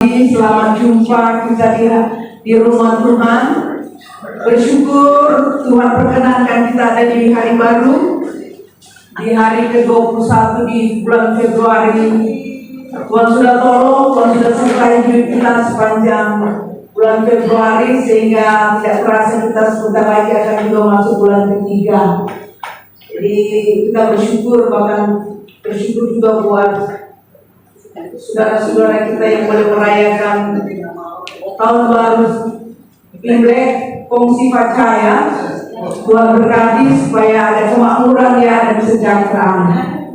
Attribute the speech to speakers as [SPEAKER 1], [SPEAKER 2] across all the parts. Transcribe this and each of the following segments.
[SPEAKER 1] Selamat jumpa kita di rumah Tuhan. Bersyukur Tuhan perkenankan kita ada di hari baru, di hari ke-21 di bulan Februari. Tuhan sudah tolong, Tuhan sudah sertai hidup kita sepanjang bulan Februari, sehingga tidak terasa kita sebentar lagi akan juga masuk bulan ketiga. Jadi kita bersyukur, bahkan bersyukur juga buat saudara-saudara kita yang boleh merayakan tahun baru Imlek, kongsi percaya. Tuhan berkati supaya ada kemakmuran, ya, dan kesejahteraan.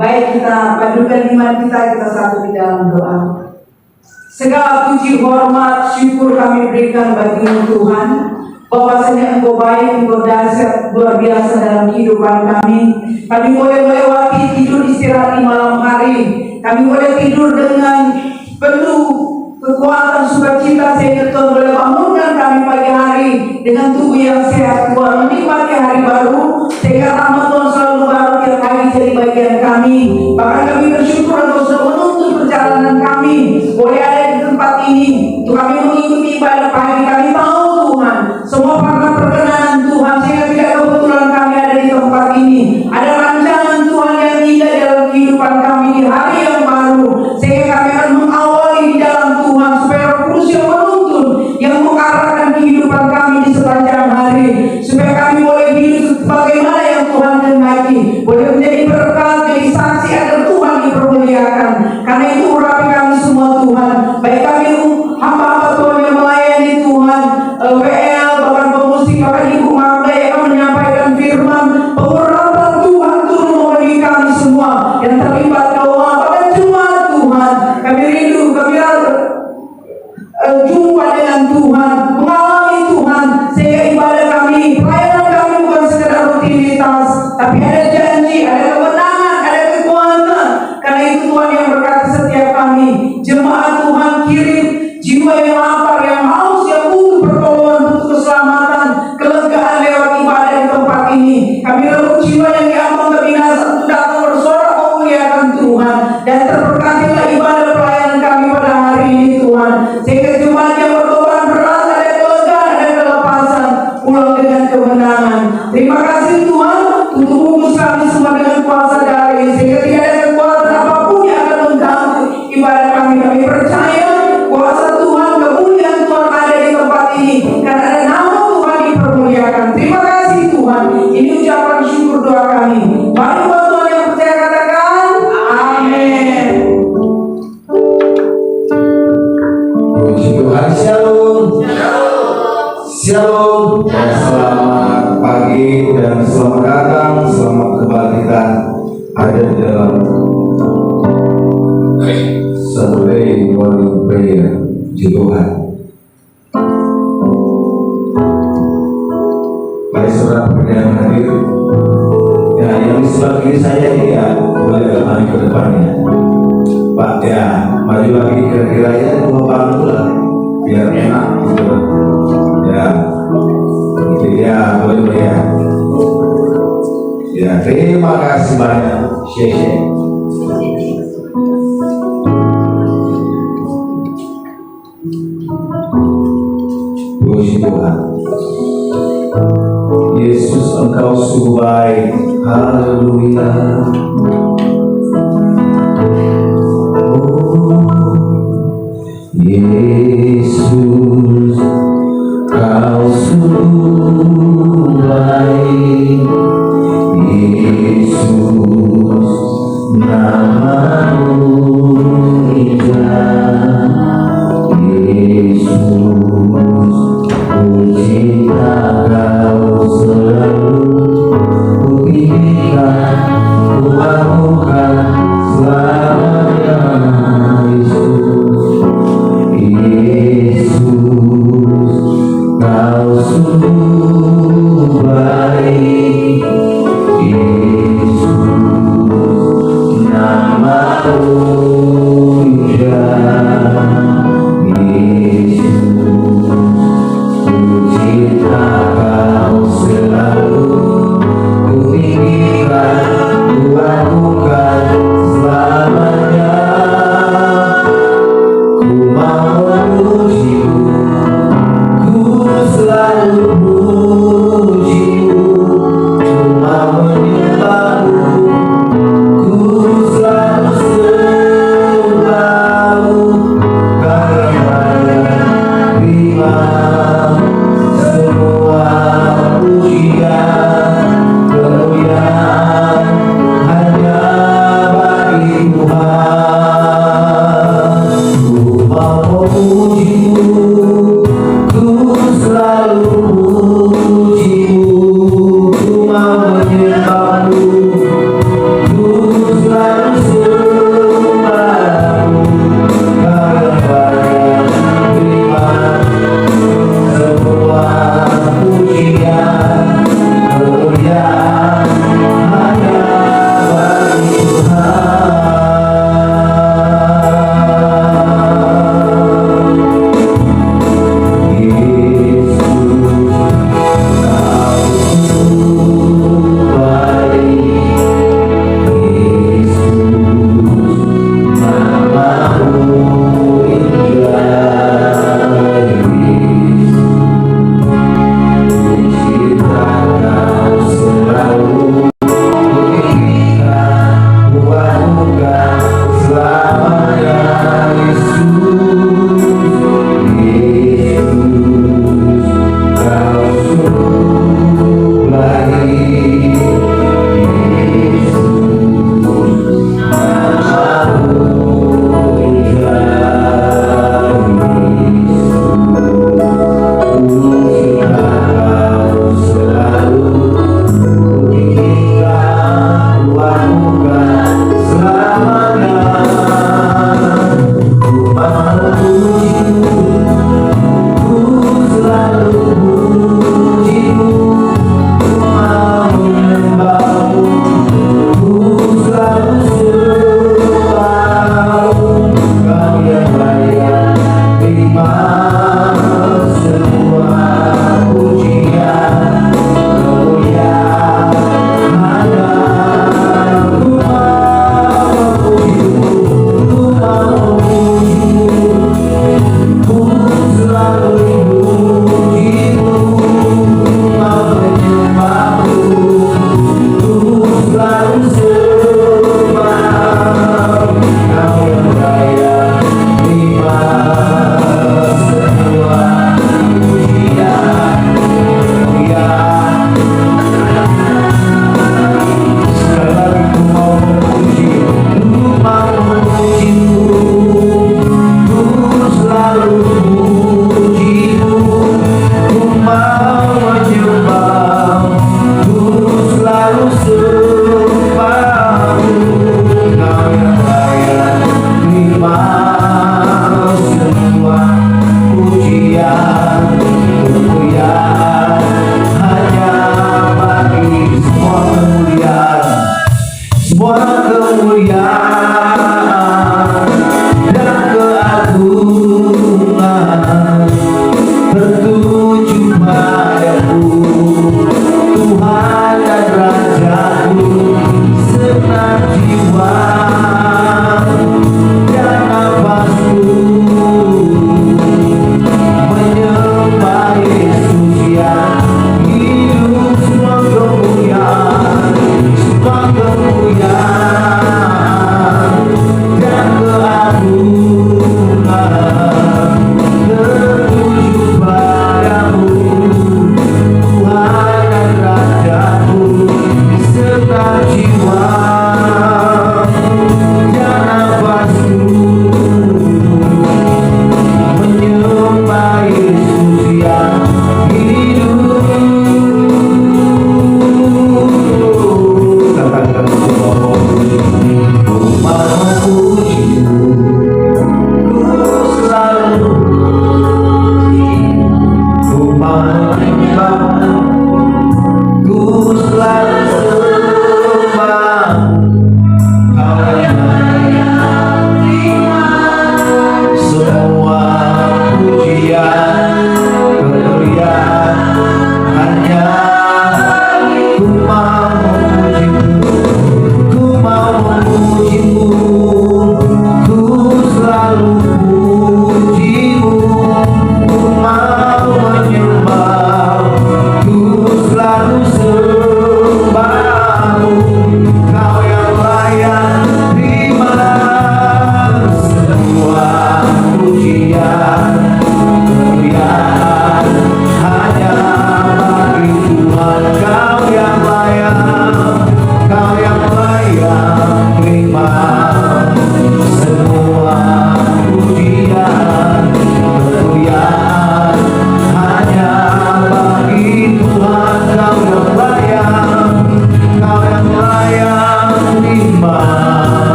[SPEAKER 1] Baik, kita padukan iman kita satu di dalam doa. Segala puji, hormat, syukur kami berikan bagi-Mu Tuhan. Bahwasanya Engkau baik, Engkau dahsyat, luar biasa dalam kehidupan kami. Kami boleh melewati tidur istirahat di malam hari. Kami boleh tidur dengan penuh kekuatan sukacita, sehingga Tuhan boleh bangunkan kami pagi hari dengan tubuh yang sehat. Tuhan menikmati hari baru, sehingga rahmat Tuhan selalu baru tiap hari jadi bagian kami. Bahkan kami bersyukur Engkau sudah menuntun perjalanan kami boleh ada di tempat ini untuk kami mengikuti ibadah pagi. Kami tahu Tuhan, semua karena perkenanan Tuhan, sehingga tidak kebetulan kami ada di tempat ini. Ada rancangan Tuhan yang indah dalam kehidupan kami di hari yang baru, sehingga kami akan mengawali di dalam Tuhan, supaya Roh Kudus yang menuntun, yang mengarahkan kehidupan kami di sepanjang hari, supaya kami boleh hidup sebagaimana yang Tuhan kehendaki, boleh menjadi berkat, jadi saksi agar Tuhan dipermuliakan. Karena itu urapi kami semua Tuhan, baik kami hamba-hamba Tuhan yang melayani Tuhan, WL, bahkan pemusik, bahkan Ibu Mangga yang menyampaikan firman, pengurapan Tuhan turun memberi kami semua yang terlibat doa, bahkan Jumat Tuhan. Kami rindu, kami jumpa dengan Tuhan, mengalami Tuhan, sehingga ibadah kami, pelayanan kami bukan sekedar rutinitas, tapi ada janji, ada kemenangan, ada kekuatan. Karena itu Tuhan yang berkati setiap kami, jemaat Tuhan kirim jiwa yang lapar, yang haus, yang butuh pertolongan, butuh keselamatan, kelegaan lewat ibadah di tempat ini. Kami rebut jiwa yang diambang kebinasaan untuk datang bersorak memuliakan Tuhan, dan terberkatilah ibadah pelayanan kami pada hari ini Tuhan, sehingga jemaat yang berkorban berat ada kelegaan, ada kelepasan, pulang dengan kemenangan. Terima kasih Tuhan untuk bungkus kami semua dengan kuasa dari, sehingga tidak ada kekuatan apapun yang akan mengganggu ibadah kami. Kami percaya kuasa Tuhan, kemuliaan Tuhan ada di tempat ini, karena ada nama Tuhan dipermuliakan. Terima kasih Tuhan. Ini ucapan syukur doa kami. Mari buat Tuhan yang percaya katakan amin.
[SPEAKER 2] Puji Tuhan, shalom. Shalom. Selamat pagi dan selamat datang, selamat kembali kita ada di dalam Saturday morning prayer. Puji Tuhan. Baik saudara yang hadir, ya, yang di sebelah kiri saya ini, ya, boleh kembali ke depannya Pak, ya, maju lagi kira-kira ya 2 panggung lah, biar enak gitu. Ya, gitu ya, boleh ya. Ya, terima kasih banyak. Share. Puji Tuhan. Yesus, Engkau sungguh baik. Haleluya. Yesus, Kau sungguh baik. Yesus, nama-Mu indah. Yesus, ku cinta Kau selalu, ku tinggikan, ku agungkan selamanya. Yesus, Kau sungguh baik. memujimu, ku selalu memujimu, ku mau menyembahmu, ku selalu sembahmu, karena terima semua pujian kemuliaan hanya bagi Tuhan.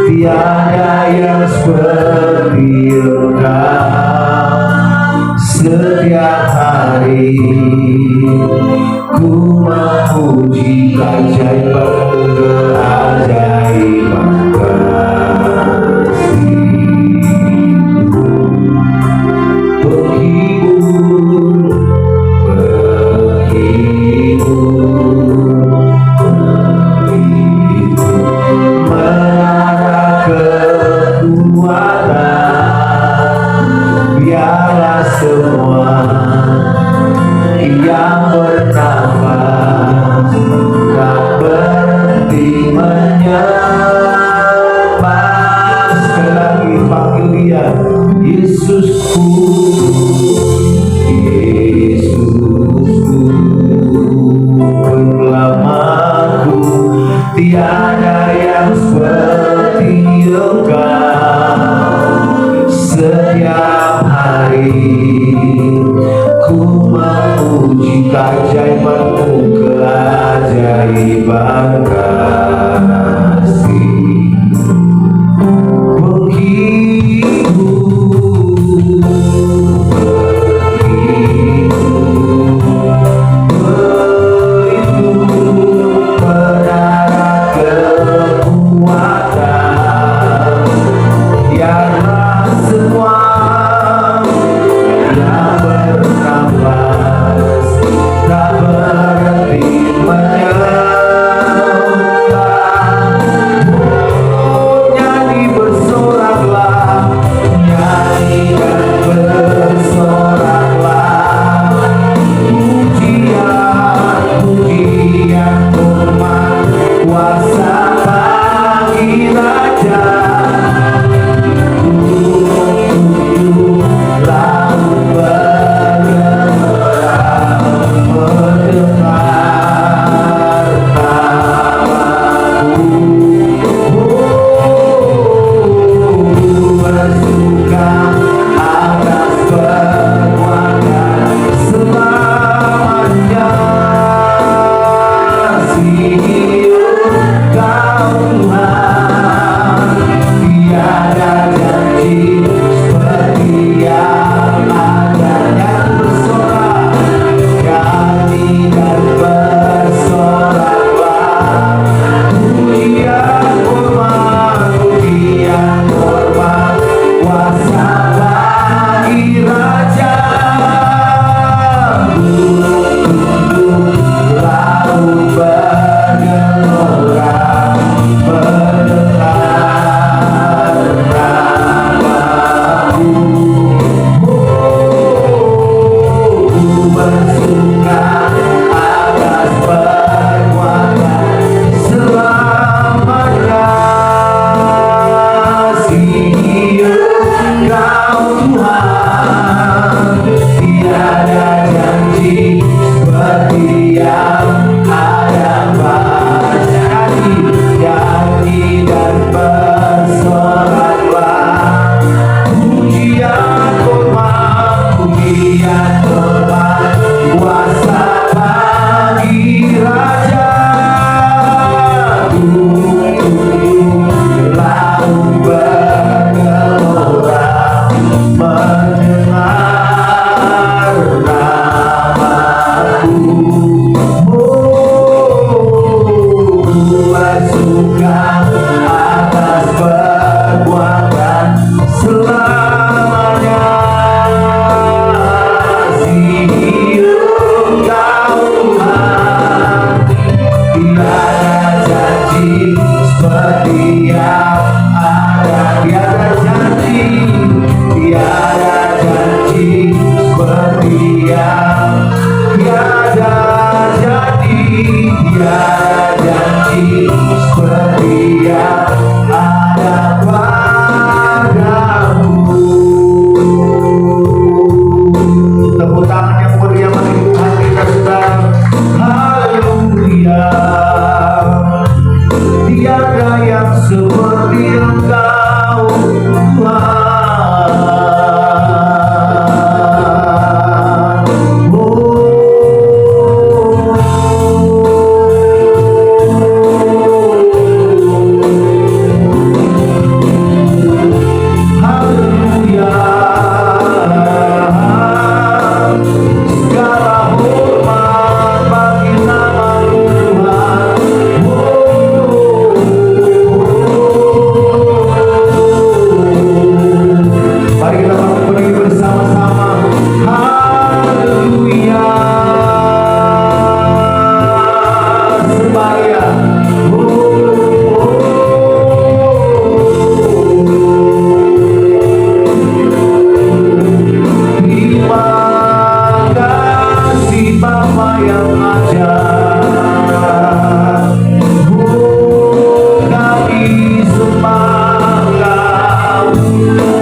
[SPEAKER 2] Tiada yang seperti Engkau. Setiap hari ku memuji keajaiban kasih. Biarlah semua yang bernafas tak berhenti menyembah. Sekali lagi panggil dia, Yesusku, Yesusku, penyelamatku. Tiada yang seperti Engkau. Setiap hari ku memuji keajaiban-Mu, keajaiban kasih. Begitu menara kekuatan. Biarlah semua yang bernafas tak berhenti menyembah. raja. Kami sembah Kau,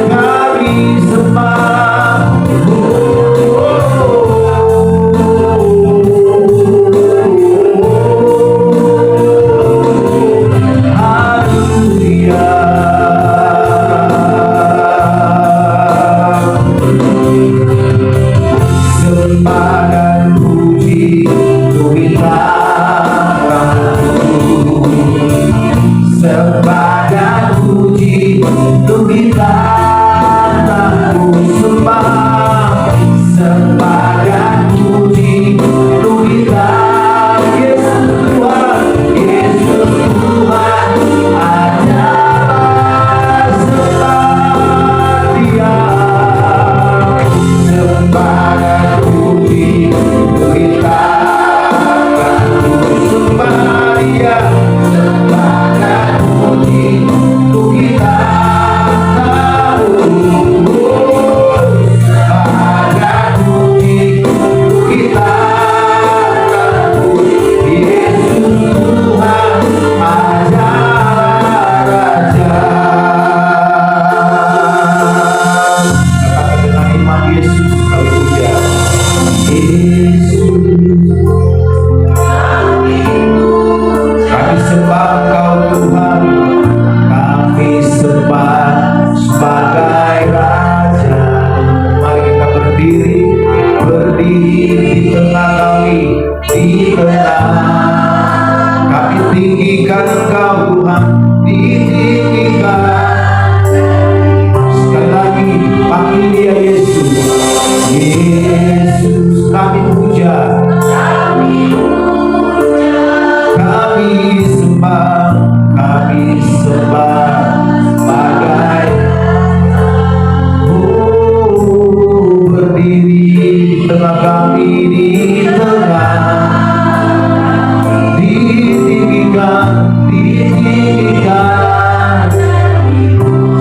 [SPEAKER 2] kami sembah. Sembah dan puji untuk kita, sembah dan puji untuk kita, sembah, sembah dan puji untuk kita. Yesus Tuhan, Yesus Tuhan, ajalah sembah Dia. Sembah dan puji untuk kita, sembah Dia. Sembah dan puji untuk kita, sembah dan puji untuk kita. Yesus Tuhan, ajalah Raja. Katakan dengan iman, Yesus kau puja. Yesus, kami sembah Engkau Tuhan, kami sembah sebagai Raja. Mari kita berdiri, berdiri di tengah kami, di tengah. Kami tinggikan Engkau Tuhan, ditinggikan. Sekali lagi panggil Dia Yesus. Yesus kami puja, kami sembah, kami sembah sebagai berdiri di tengah kami, di tengah, ditinggikan, ditinggikan.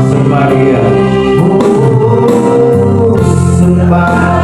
[SPEAKER 2] Sembah Dia, sembah.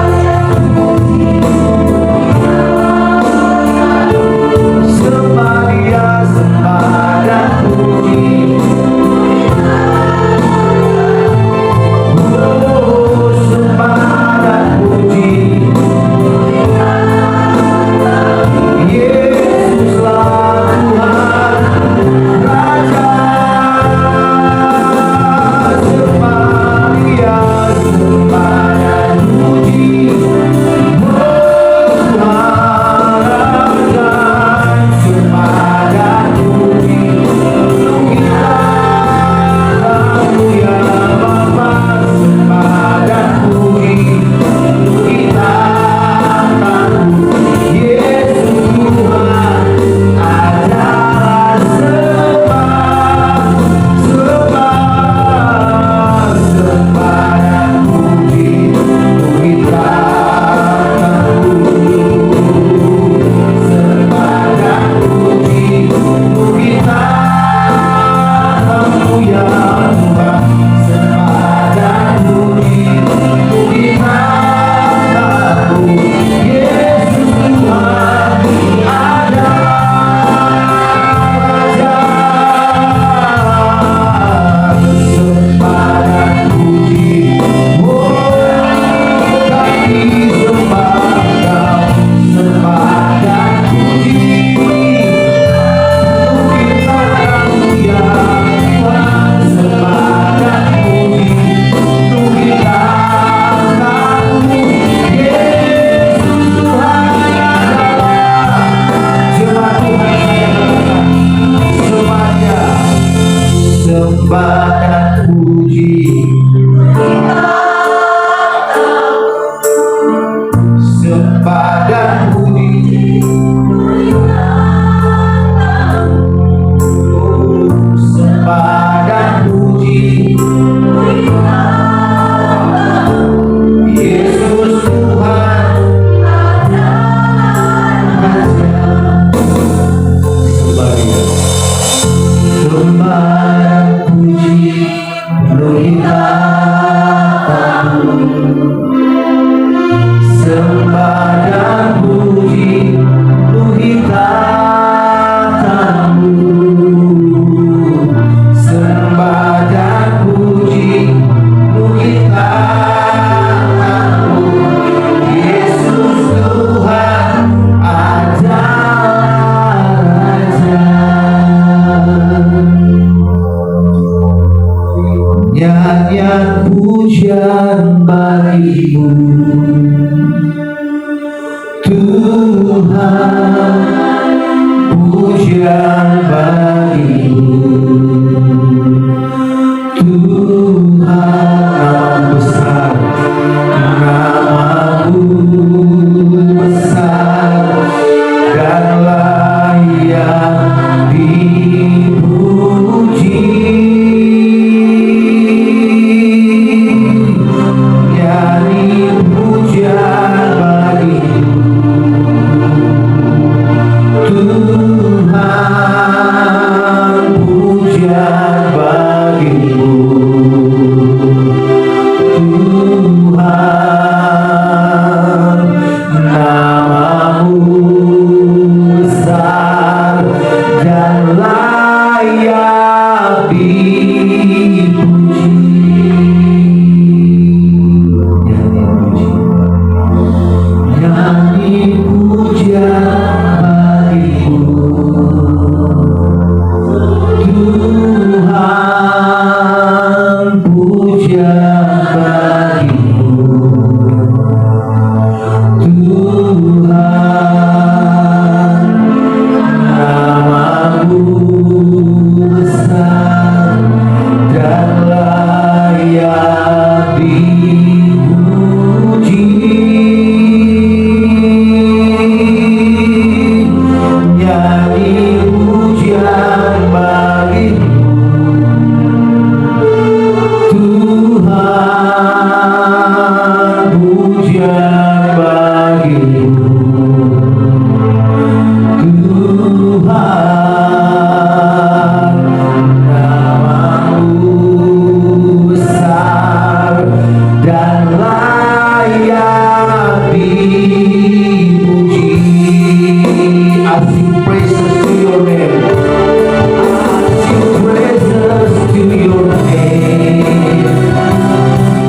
[SPEAKER 2] sing praises to your name. I sing praises to your name.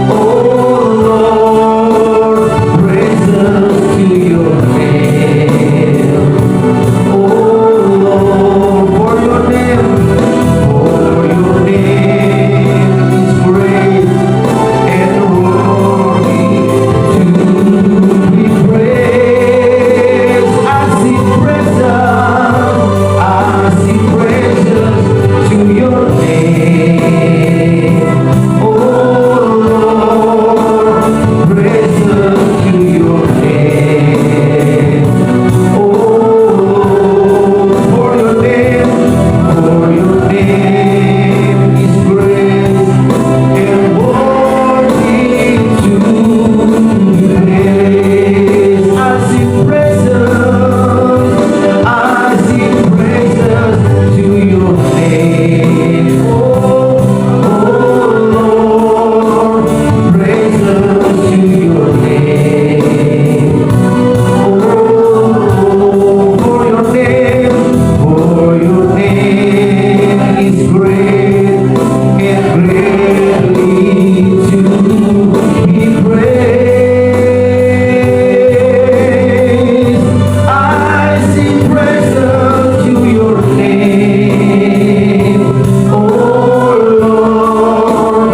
[SPEAKER 2] Oh Lord, praises to your name. Oh Lord, for your name is great and worthy to be praised. I sing praises to your name. Oh Lord, praises to your name. Oh, for your name is great and worthy to be praised. I sing praises to your name. Oh Lord, praises to your name. For your name is great and greatly to be praised. I sing praises to your name. Oh Lord,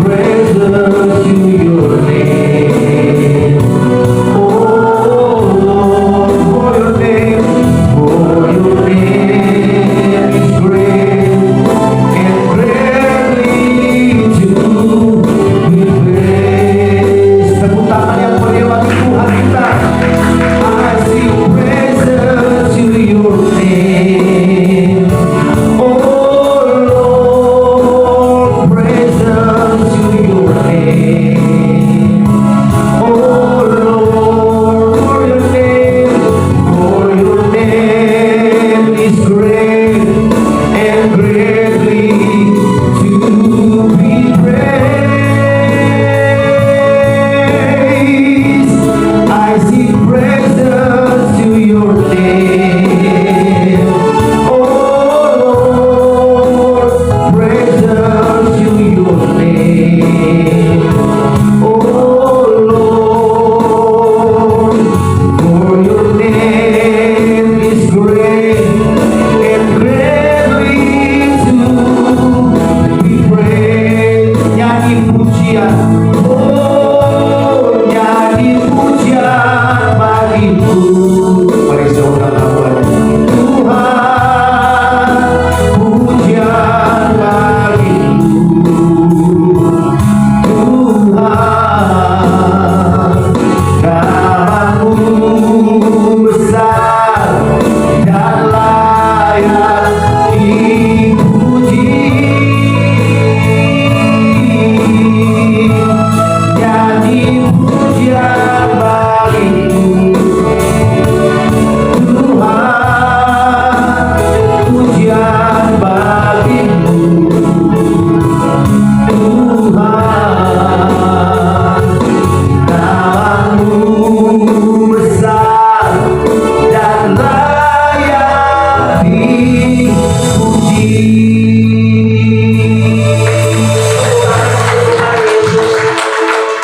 [SPEAKER 2] praises to your name. Oh Lord, for your name is great and greatly to be praised. Tepuk tangan yang meriah bagi Tuhan kita. I sing praises to your name. Oh Lord, praises to your name. Oh Lord, for your name is great and greatly to be praised. I sing praises to your name. Oh Lord, praises to your name. Oh Lord, for your name is great and greatly to be praised. Nyanyi pujian, oh nyanyi pujian bagimu. Mari saudara buat Tuhan, pujian bagimu. Tuhan, namamu besar dan layak dipuji. Nyanyi pujian bagimu. Tuhan, pujian bagimu. Tuhan, namamu besar dan layak dipuji.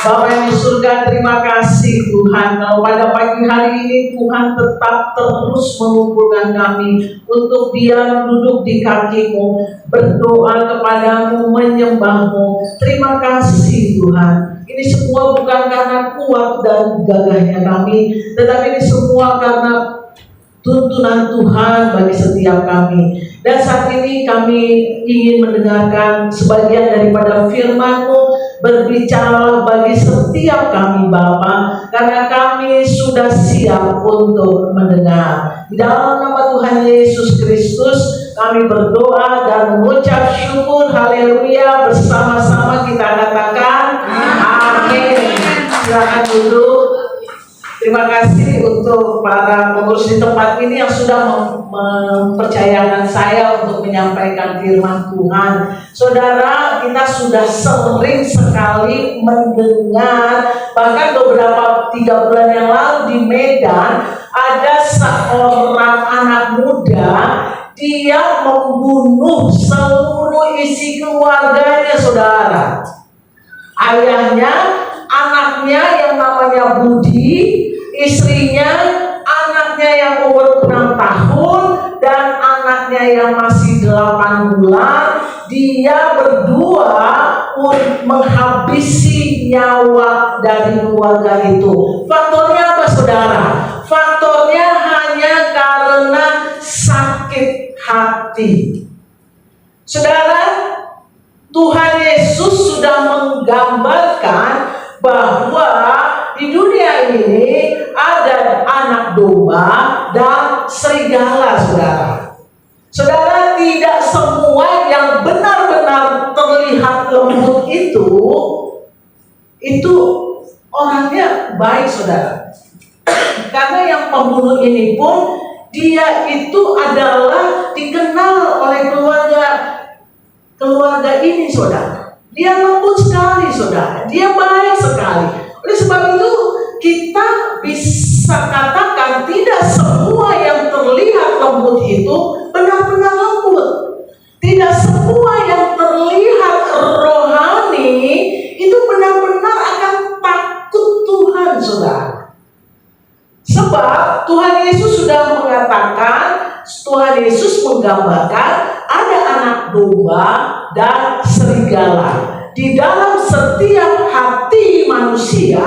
[SPEAKER 3] Bapa yang di surga, terima kasih Tuhan. Kalau pada pagi hari ini Tuhan tetap terus mengumpulkan kami untuk diam duduk di kaki-Mu, berdoa kepadamu, menyembah-Mu. Terima kasih Tuhan. Ini semua bukan karena kuat dan gagahnya kami, tetapi ini semua karena tuntunan Tuhan bagi setiap kami. Dan saat ini kami ingin mendengarkan sebagian daripada firman-Mu. Berbicara bagi setiap kami Bapa, karena kami sudah siap untuk mendengar. Di dalam nama Tuhan Yesus Kristus kami berdoa dan mengucap syukur. Haleluya. Bersama-sama kita katakan amin. Silakan duduk. Terima kasih kasih untuk para pengurus di tempat ini yang sudah mempercayakan saya untuk menyampaikan firman Tuhan. Saudara, kita sudah sering sekali mendengar, bahkan beberapa 3 bulan yang lalu di Medan ada seorang anak muda, dia membunuh seluruh isi keluarganya, saudara. Ayahnya, anaknya yang namanya Budi, istrinya, anaknya yang umur 6 tahun, dan anaknya yang masih 8 bulan. Dia berdua menghabisi nyawa dari keluarga itu. Faktornya apa, saudara? Faktornya hanya karena sakit hati. Saudara, Tuhan Yesus sudah menggambarkan bahwa di dunia ini ada anak domba dan serigala, saudara. Saudara, tidak semua yang benar-benar terlihat lembut itu orangnya baik, saudara. Karena yang pembunuh ini pun dia itu adalah dikenal oleh keluarga ini, saudara. Dia lembut sekali, saudara. Dia baik sekali. Oleh sebab itu kita bisa katakan tidak semua yang terlihat lembut itu benar-benar lembut. Tidak semua yang terlihat rohani itu benar-benar akan takut Tuhan, saudara. Sebab Tuhan Yesus sudah mengatakan, Tuhan Yesus menggambarkan ada anak domba dan serigala. Di dalam setiap hati manusia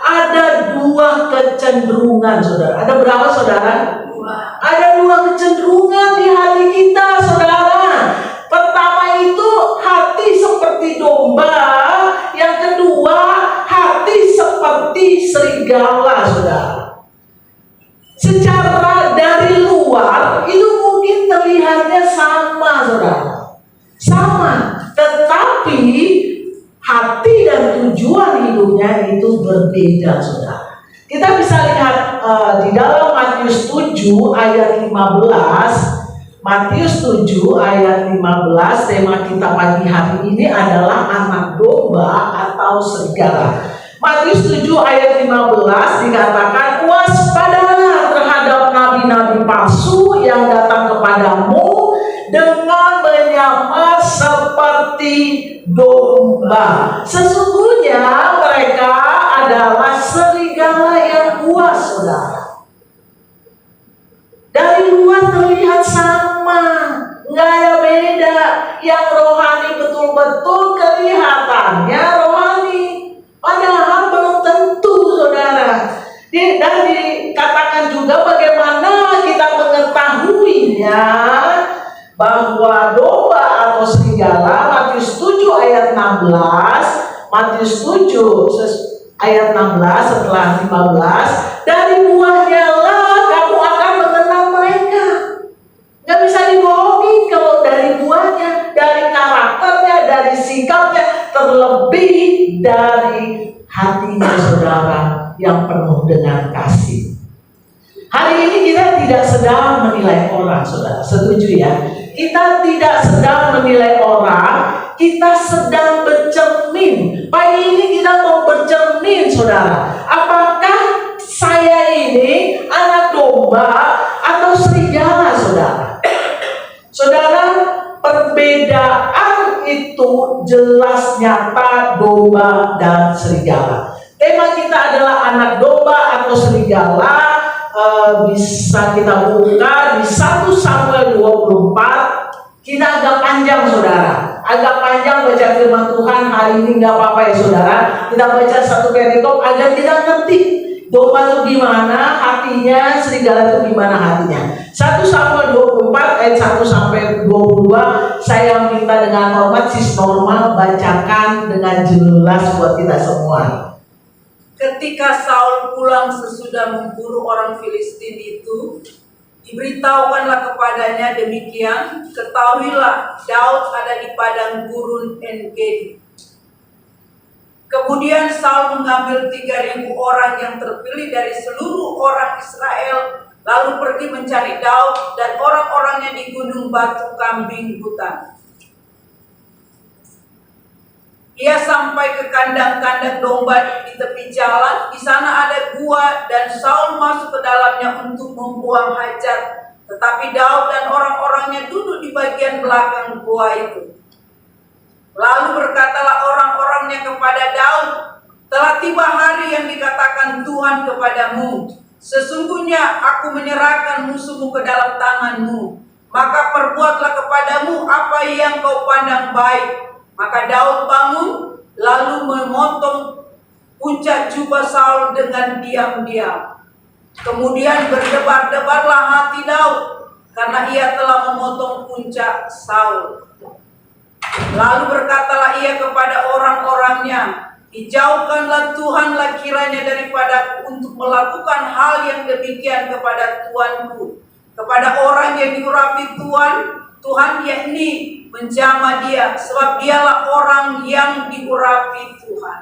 [SPEAKER 3] ada 2 kecenderungan, saudara. Ada berapa, saudara? Ada 2 kecenderungan di hati kita, saudara. Pertama itu hati seperti domba. Yang kedua, hati seperti serigala, saudara. Secara dari luar itu mungkin terlihatnya sama, saudara. Sama, tetapi hati dan tujuan hidupnya itu berbeda, saudara. Kita bisa lihat di dalam Matius 7 ayat 15. Matius 7 ayat 15, tema kita pagi hari ini adalah anak domba atau serigala. Matius 7 ayat 15 dikatakan, waspadalah terhadap nabi-nabi palsu yang datang kepadamu dengan menyamar seperti domba. Sesungguhnya mereka adalah serigala yang buas, saudara. Dari luar terlihat sama, nggak ada beda. Yang rohani betul-betul kelihatannya rohani, padahal belum tentu, saudara. Dan dikatakan juga bagaimana kita mengetahuinya bahwa domba atau serigala. Matius 7 ayat 16, Matius 7 ayat 16 setelah 15, dari buahnya lah kamu akan mengenal mereka. Gak bisa dibohongi kalau dari buahnya, dari karakternya, dari sikapnya, terlebih dari hatinya, saudara, yang penuh dengan kasih. Hari ini kita tidak sedang menilai orang, saudara. Setuju ya? Kita tidak sedang menilai orang, kita sedang bercermin. Pagi ini kita mau bercermin, saudara. Apakah saya ini anak domba atau serigala, saudara? Saudara, perbedaan itu jelas nyata domba dan serigala. Tema kita adalah anak domba atau serigala. Bisa kita buka di 1 Samuel 24. Kita agak panjang, saudara. Agak panjang baca firman Tuhan hari ini, nggak apa-apa ya, saudara. Kita baca 1 perikop agar kita ngerti domba itu gimana hatinya, serigala itu gimana hatinya. 1 Samuel 24 ayat 1 sampai 22. Saya minta dengan hormat Sis Norma bacakan dengan jelas buat kita semua.
[SPEAKER 4] Ketika Saul pulang sesudah memburu orang Filistin itu, diberitahukanlah kepadanya demikian, ketahuilah Daud ada di padang gurun En-Gedi. Kemudian Saul mengambil 3.000 orang yang terpilih dari seluruh orang Israel, lalu pergi mencari Daud dan orang-orangnya di gunung batu kambing hutan. Ia sampai ke kandang-kandang domba di tepi jalan. Di sana ada gua dan Saul masuk ke dalamnya untuk membuang hajat. Tetapi Daud dan orang-orangnya duduk di bagian belakang gua itu. Lalu berkatalah orang-orangnya kepada Daud, telah tiba hari yang dikatakan Tuhan kepadamu. Sesungguhnya aku menyerahkan musuhmu ke dalam tanganmu. Maka perbuatlah kepadamu apa yang kau pandang baik. Maka Daud bangun, lalu memotong puncak jubah Saul dengan diam-diam. Kemudian berdebar-debarlah hati Daud, karena ia telah memotong puncak Saul. Lalu berkatalah ia kepada orang-orangnya, dijauhkanlah Tuhanlah kiranya daripadaku untuk melakukan hal yang demikian kepada tuanku, kepada orang yang diurapi Tuhan yakni menjamah dia, sebab dialah orang yang diurapi Tuhan.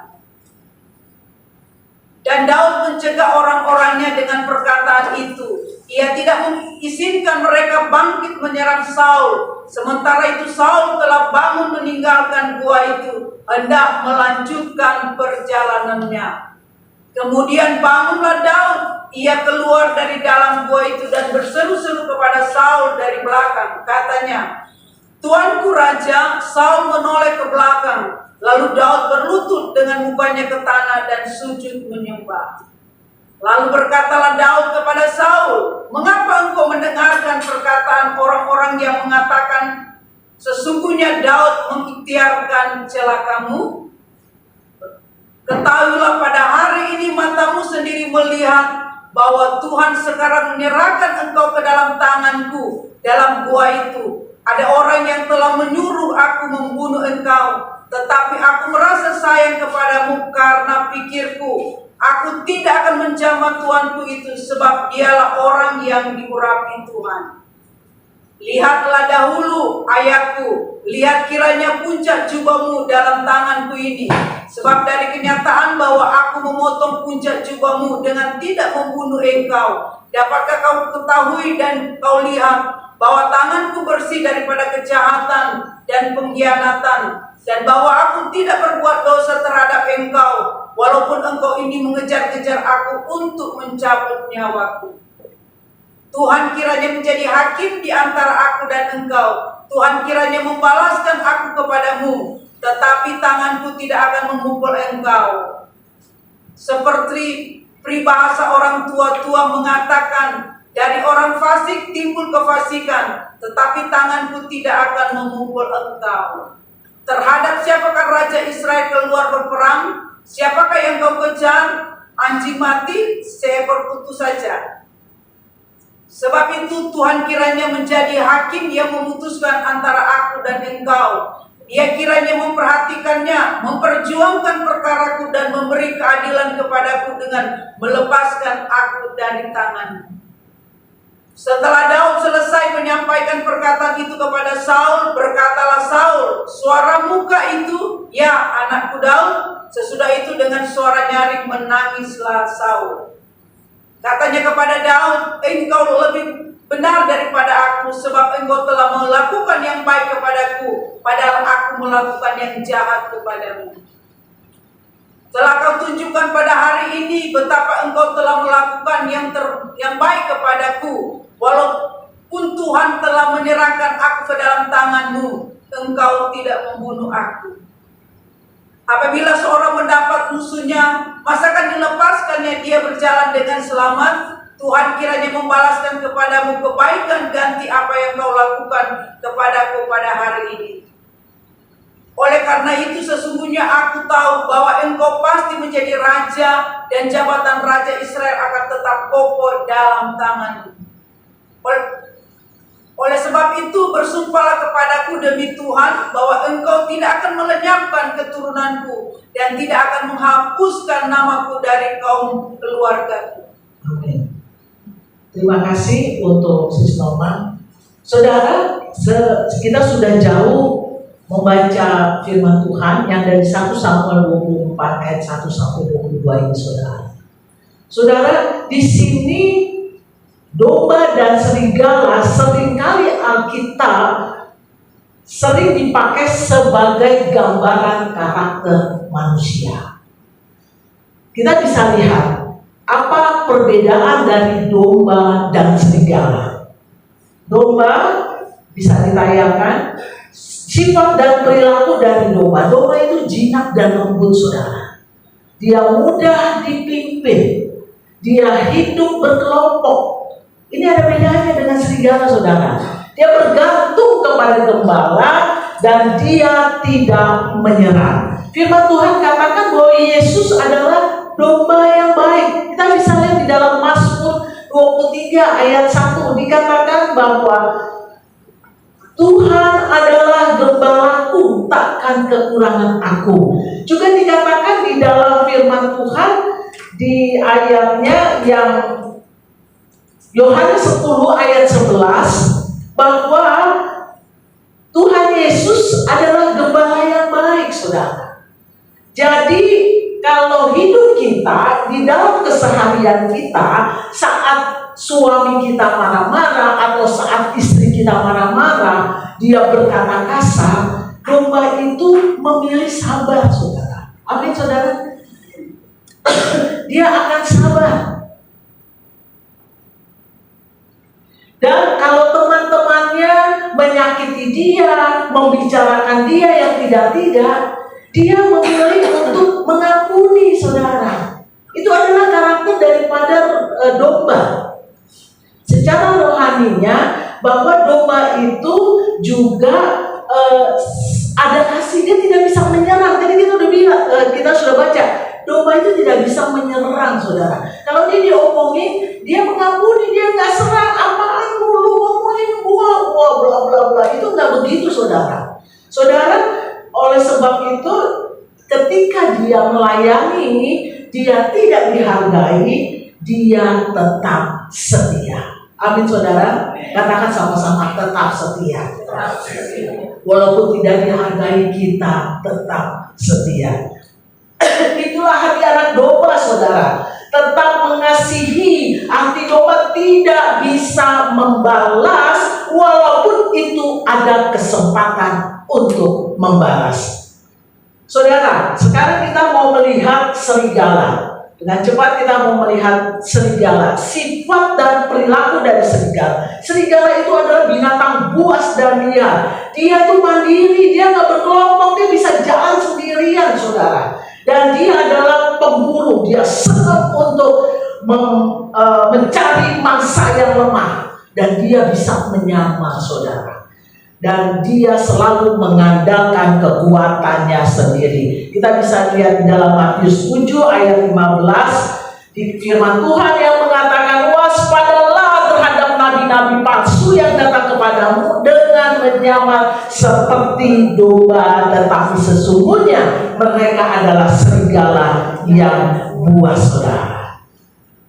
[SPEAKER 4] Dan Daud mencegah orang-orangnya dengan perkataan itu. Ia tidak mengizinkan mereka bangkit menyerang Saul. Sementara itu Saul telah bangun meninggalkan gua itu, hendak melanjutkan perjalanannya. Kemudian bangunlah Daud. Ia keluar dari dalam gua itu dan berseru-seru kepada Saul dari belakang. Katanya, "Tuanku Raja." Saul menoleh ke belakang. Lalu Daud berlutut dengan mukanya ke tanah dan sujud menyembah. Lalu berkatalah Daud kepada Saul, "Mengapa engkau mendengarkan perkataan orang-orang yang mengatakan, sesungguhnya Daud mengikhtiarkan celakamu? Ketahuilah pada hari ini matamu sendiri melihat bahwa Tuhan sekarang menyerahkan engkau ke dalam tanganku dalam gua itu. Ada orang yang telah menyuruh aku membunuh engkau, tetapi aku merasa sayang kepadamu karena pikirku, aku tidak akan menjamah tuanku itu, sebab dialah orang yang diurapi Tuhan. Lihatlah dahulu, ayahku, lihat kiranya puncak jubahmu dalam tanganku ini. Sebab dari kenyataan bahwa aku memotong puncak jubahmu dengan tidak membunuh engkau, dapatkah kau ketahui dan kau lihat bahwa tanganku bersih daripada kejahatan dan pengkhianatan, dan bahwa aku tidak berbuat dosa terhadap engkau, walaupun engkau ini mengejar-kejar aku untuk mencabut nyawaku. Tuhan kiranya menjadi hakim di antara aku dan engkau. Tuhan kiranya membalaskan aku kepadamu, tetapi tanganku tidak akan memukul engkau. Seperti peribahasa orang tua-tua mengatakan, dari orang fasik timbul kefasikan, tetapi tanganku tidak akan memukul engkau. Terhadap siapakah Raja Israel keluar berperang? Siapakah yang kau kejar? Anjing mati, seekor kutu saja. Sebab itu Tuhan kiranya menjadi hakim yang memutuskan antara aku dan engkau. Dia kiranya memperhatikannya, memperjuangkan perkaraku dan memberi keadilan kepadaku dengan melepaskan aku dari tanganmu. Setelah Daud selesai menyampaikan perkataan itu kepada Saul, berkatalah Saul, "Suara muka itu, ya anakku Daud." Sesudah itu dengan suara nyaring menangislah Saul. Katanya kepada Daud, "Engkau lebih benar daripada aku, sebab engkau telah melakukan yang baik kepadaku, padahal aku melakukan yang jahat kepadamu. Telah kau tunjukkan pada hari ini betapa engkau telah melakukan yang baik kepadaku, walaupun Tuhan telah menyerahkan aku ke dalam tanganmu, engkau tidak membunuh aku. Apabila seorang mendapat musuhnya, masakan dilepaskannya dia berjalan dengan selamat? Tuhan kiranya membalaskan kepadamu kebaikan ganti apa yang kau lakukan kepadaku pada hari ini. Oleh karena itu sesungguhnya aku tahu bahwa engkau pasti menjadi raja, dan jabatan raja Israel akan tetap kokoh dalam tanganmu. Oleh sebab itu bersumpahlah kepadaku demi Tuhan bahwa engkau tidak akan melenyapkan keturunanku dan tidak akan menghapuskan namaku dari kaum keluargaku."
[SPEAKER 3] Amin. Terima kasih untuk Sis Norma. Saudara, kita sudah jauh membaca firman Tuhan yang dari 1 Samuel 24 ayat 1 sampai 22 ini, saudara. Saudara, di sini domba dan serigala seringkali Alkitab sering dipakai sebagai gambaran karakter manusia. Kita bisa lihat apa perbedaan dari domba dan serigala. Domba bisa ditayangkan sifat dan perilaku dari domba. Domba itu jinak dan lembut, saudara. Dia mudah dipimpin. Dia hidup berkelompok. Ini ada bedanya dengan serigala, saudara. Dia bergantung kepada gembala dan dia tidak menyerah. Firman Tuhan katakan bahwa Yesus adalah domba yang baik. Kita bisa lihat di dalam Mazmur 23 ayat 1 dikatakan bahwa Tuhan adalah gembalaku, takkan kekurangan aku. Juga dikatakan di dalam firman Tuhan di ayatnya yang Yohanes 10 ayat 11 bahwa Tuhan Yesus adalah gembala yang baik, saudara. Jadi kalau hidup kita di dalam keseharian kita, saat suami kita marah-marah atau saat istri kita marah-marah, dia berkata kasar, domba itu memilih sabar, saudara. Amin, saudara. Dia akan sabar. Dan kalau teman-temannya menyakiti dia, membicarakan dia yang tidak-tidak, dia memilih untuk mengampuni, saudara. Itu adalah karakter daripada domba. Secara rohaninya, bahwa domba itu juga ada kasih, dia tidak bisa menyerang. Tadi kita udah bilang, kita sudah baca, domba itu tidak bisa menyerang, saudara. Kalau dia diomongin, dia mengampuni, dia nggak serang. Apaan lu ngomongin gua bla bla bla. Itu nggak begitu, saudara. Saudara, oleh sebab itu, ketika dia melayani, dia tidak dihargai, dia tetap setia. Amin, saudara. Katakan sama-sama, tetap setia. Walaupun tidak dihargai, kita tetap setia. Itulah hati anak domba, saudara. Tetap mengasihi. Arti domba tidak bisa membalas, walaupun itu ada kesempatan untuk membalas. Saudara, sekarang kita mau melihat serigala. Dengan cepat kita mau melihat serigala. Sifat dan perilaku dari serigala. Serigala itu adalah binatang buas dan liar. Dia tuh mandiri, dia nggak berkelompok, dia bisa jalan sendirian, saudara. Dan dia adalah pemburu, dia senang untuk mencari mangsa yang lemah. Dan dia bisa menyamar, saudara. Dan dia selalu mengandalkan kekuatannya sendiri. Kita bisa lihat di dalam Matius 7 ayat 15. Di firman Tuhan yang mengatakan, waspadalah terhadap nabi-nabi palsu yang datang kepadamu dengan menyamar seperti domba, tetapi sesungguhnya mereka adalah serigala yang buas, saudara.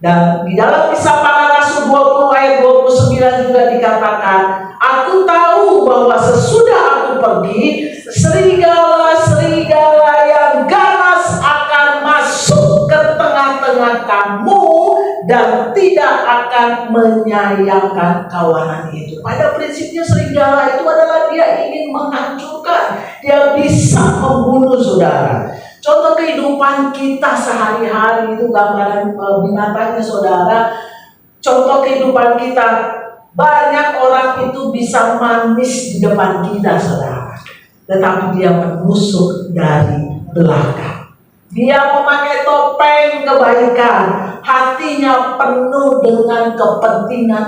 [SPEAKER 3] Dan di dalam Kisah Para Rasul 20 ayat 29 juga dikatakan, aku tahu bahwa sesudah aku pergi, serigala-serigala yang ganas akan masuk ke tengah-tengah kamu dan tidak akan menyayangkan kawanan itu. Pada prinsipnya serigala itu adalah dia ingin menghancurkan, dia bisa membunuh, saudara. Contoh kehidupan kita sehari-hari itu gambaran binatangnya, saudara. Contoh kehidupan kita, banyak orang itu bisa manis di depan kita, saudara, tetapi dia menusuk dari belakang. Dia memakai topeng kebaikan, hatinya penuh dengan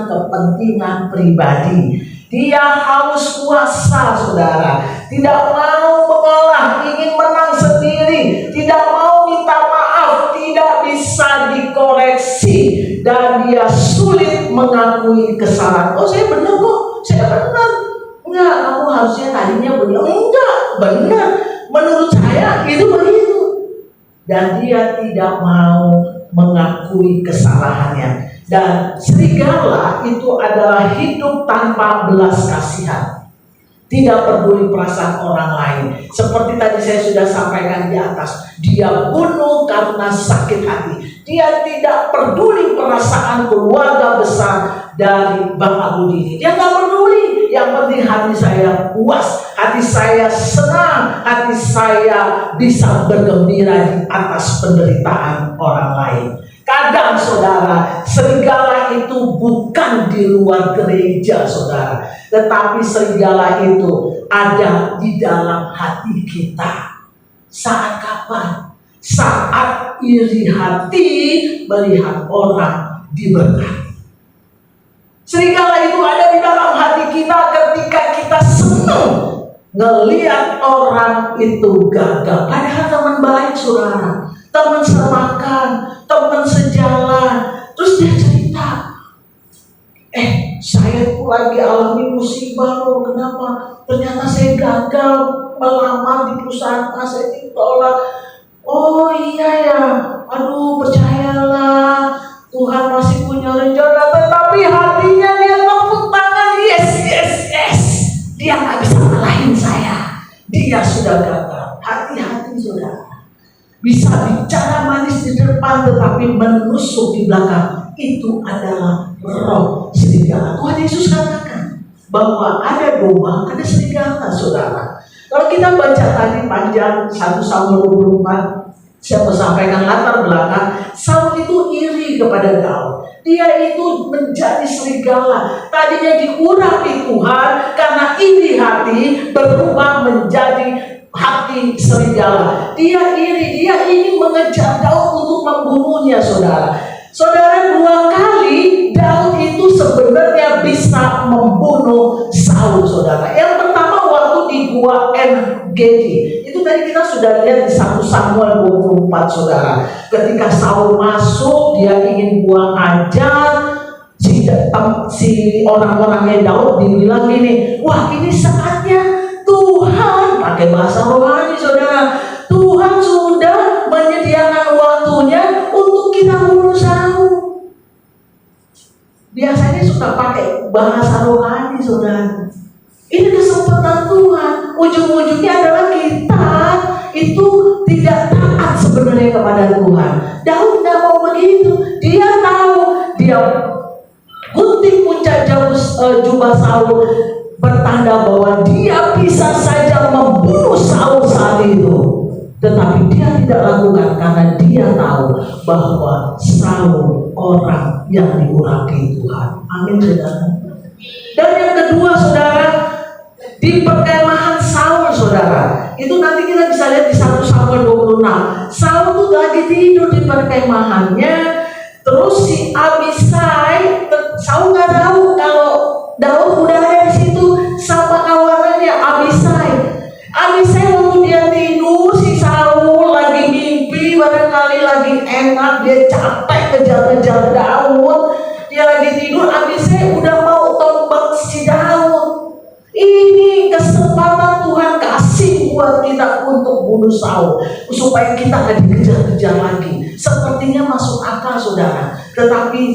[SPEAKER 3] kepentingan pribadi. Dia haus kuasa, saudara. Tidak mau mengalah, ingin menang sendiri, tidak mau minta maaf, tidak bisa dikoreksi, dan dia sulit mengakui kesalahan. Oh, saya benar kok, saya benar. Enggak, kamu harusnya tadinya benar. Enggak, benar. Menurut saya itu begitu. Dan dia tidak mau mengakui kesalahannya. Dan serigala itu adalah hidup tanpa belas kasihan. tidak peduli perasaan orang lain. Seperti tadi saya sudah sampaikan di atas, dia bunuh karena sakit hati. Dia tidak peduli perasaan keluarga besar dari Bang Abu Dini. Dia nggak peduli. Yang penting hati saya puas, hati saya senang, hati saya bisa bergembira di atas penderitaan orang lain. Kadang saudara, serigala itu bukan di luar gereja saudara, tetapi serigala itu ada di dalam hati kita. Saat kapan? Saat iri hati melihat orang diberkati. Serigala itu ada di dalam hati kita ketika kita senang ngelihat orang itu gagal. Padahal teman baik saudara, teman semakan, teman sejalan. Terus dia cerita, saya tuh lagi alami musibah loh. Kenapa? Ternyata saya gagal melamar di perusahaan A, saya ditolak. Oh iya ya, aduh percayalah, Tuhan masih punya rencana. Tetapi hatinya dia tepuk tangan, yes. Dia nggak bisa ngalahin saya. Dia sudah gagal. Hati-hati saudara. Bisa bicara manis di depan tetapi menusuk di belakang. Itu adalah roh serigala. Tuhan Yesus katakan bahwa ada domba, ada serigala saudara. Kalau kita baca tadi panjang 1 Samuel 24, saya sampaikan latar belakang. Saul itu iri kepada Daud. Dia itu menjadi serigala. Tadinya diurapi Tuhan, karena iri hati berubah menjadi hati serigala. Dia iri, dia ingin mengejar Daud untuk membunuhnya saudara. Saudara, 2 kali Daud itu sebenarnya bisa membunuh Saul saudara. Yang pertama waktu di gua En-Gedi. Itu tadi kita sudah lihat di 1 Samuel 24 saudara. Ketika Saul masuk, dia ingin buang ajar. Si orang-orangnya Daud dibilang gini, wah ini saatnya Tuhan, pakai bahasa rohani saudara, Tuhan sudah menyediakan waktunya untuk kita bunuh Saul. Biasanya suka pakai bahasa rohani saudara. Ini kesempatan Tuhan. Ujung-ujungnya adalah kita itu tidak taat sebenarnya kepada Tuhan. Daud tidak mau begitu. Dia tahu, dia gunting puncak jubah Saul, bertanda bahwa dia bisa saja membunuh Saul saat itu. Tetapi dia tidak lakukan karena dia tahu bahwa Saul orang yang diurapi Tuhan. Amin saudara. Dan yang kedua saudara, di perkemahan Saul saudara, itu nanti kita bisa lihat di 1 Samuel 26. Saul tuh lagi tidur di perkemahannya. Terus si Abisai, Saul nggak tahu kalau Daud udah ada di situ sama kawanannya Abisai. Abisai waktu dia tidur, si Saul lagi mimpi, barangkali lagi enak, dia capek kejar-kejar Daud. Dia lagi tidur, Abisai udah mau tombak si Daud. Ini kesempatan Tuhan kasih buat kita untuk bunuh Saul, supaya kita nggak dikejar-kejar lagi. Sepertinya masuk akal saudara. Tetapi